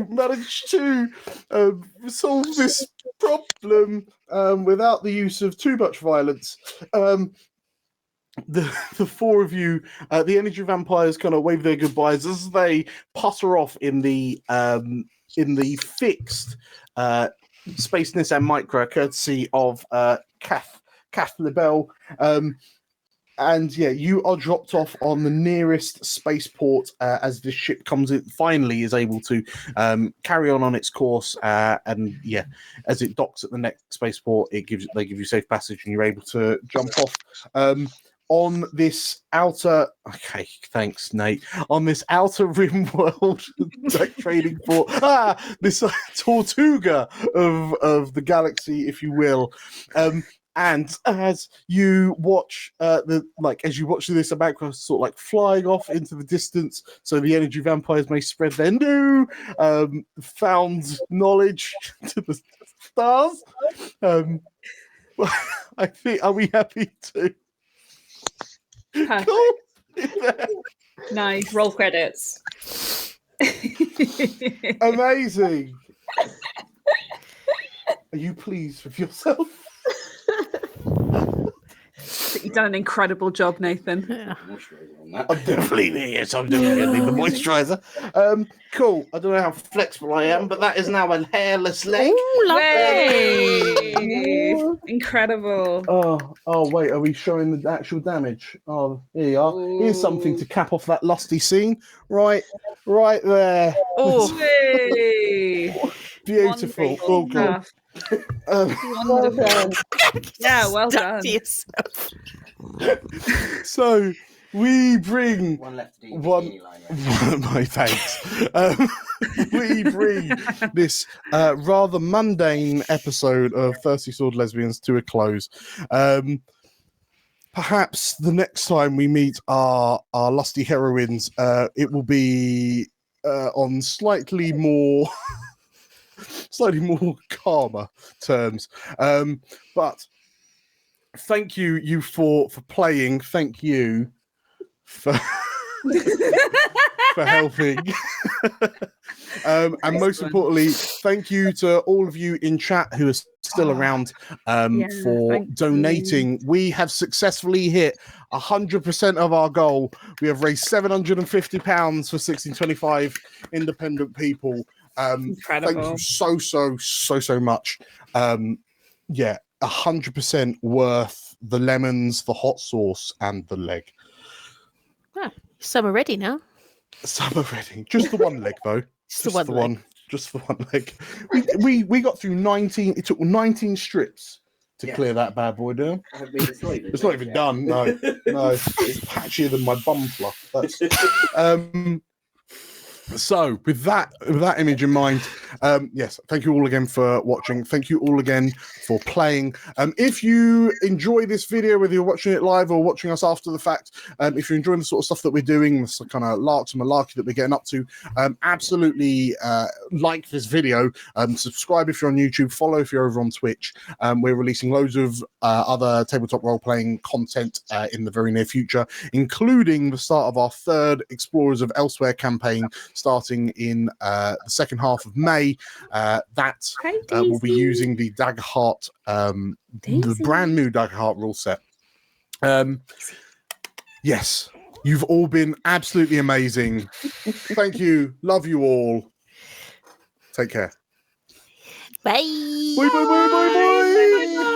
managed to solve this problem without the use of too much violence. The four of you, the energy vampires, kind of wave their goodbyes as they putter off in the fixed Space Nissan Micra, courtesy of Kath LaBelle. And yeah, you are dropped off on the nearest spaceport as the ship finally is able to carry on its course. And yeah, as it docks at the next spaceport, they give you safe passage, and you're able to jump off on this outer. Okay, thanks, Nate. On this outer rim world trading port. This Tortuga of the galaxy, if you will. And as you watch as you watch this Macro sort of like flying off into the distance, so the energy vampires may spread their new found knowledge to the stars. I think, are we happy to? Perfect. Cool. nice. Roll credits. Amazing. Are you pleased with yourself? You've done an incredible job, Nathan. Yeah. I'm definitely the moisturizer. Cool. I don't know how flexible I am, but that is now a hairless leg. Ooh, lovely. Yay! Incredible. Oh, wait. Are we showing the actual damage? Oh, here you are. Here's something to cap off that lusty scene. Right there. Oh, Yay! Beautiful. Wonderful Oh, God. stuff. Well done. Yeah, well stuck done. to yourself. So we bring One left to do One- bikini line, right? my thanks. We bring this rather mundane episode of Thirsty Sword Lesbians to a close. Perhaps the next time we meet our lusty heroines, it will be on slightly more calmer terms. But thank you for playing. Thank you for for helping. And most importantly, thank you to all of you in chat who are still around for thank donating. We have successfully hit 100% of our goal. We have raised £750 for 1625 independent people. Incredible. Thank you so much. 100% worth the lemons, the hot sauce, and the leg. Some are ready now. Some are ready. Just the one leg, though. Just the one leg. Just the one leg. We got through 19. It took 19 strips to Yeah. clear that bad boy down. It's not even done. No. It's patchier than my bum fluff. That's, so with that image in mind, Yes, thank you all again for watching. Thank you all again for playing. If you enjoy this video, whether you're watching it live or watching us after the fact, if you're enjoying the sort of stuff that we're doing, this kind of larks and malarkey that we're getting up to, absolutely like this video. Subscribe if you're on YouTube. Follow if you're over on Twitch. We're releasing loads of other tabletop role-playing content in the very near future, including the start of our third Explorers of Elsewhere campaign starting in the second half of May. That will be using the Daggerheart, the brand new Daggerheart rule set. Yes, you've all been absolutely amazing. Thank you. Love you all. Take care. Bye. Bye, bye, bye, bye, bye.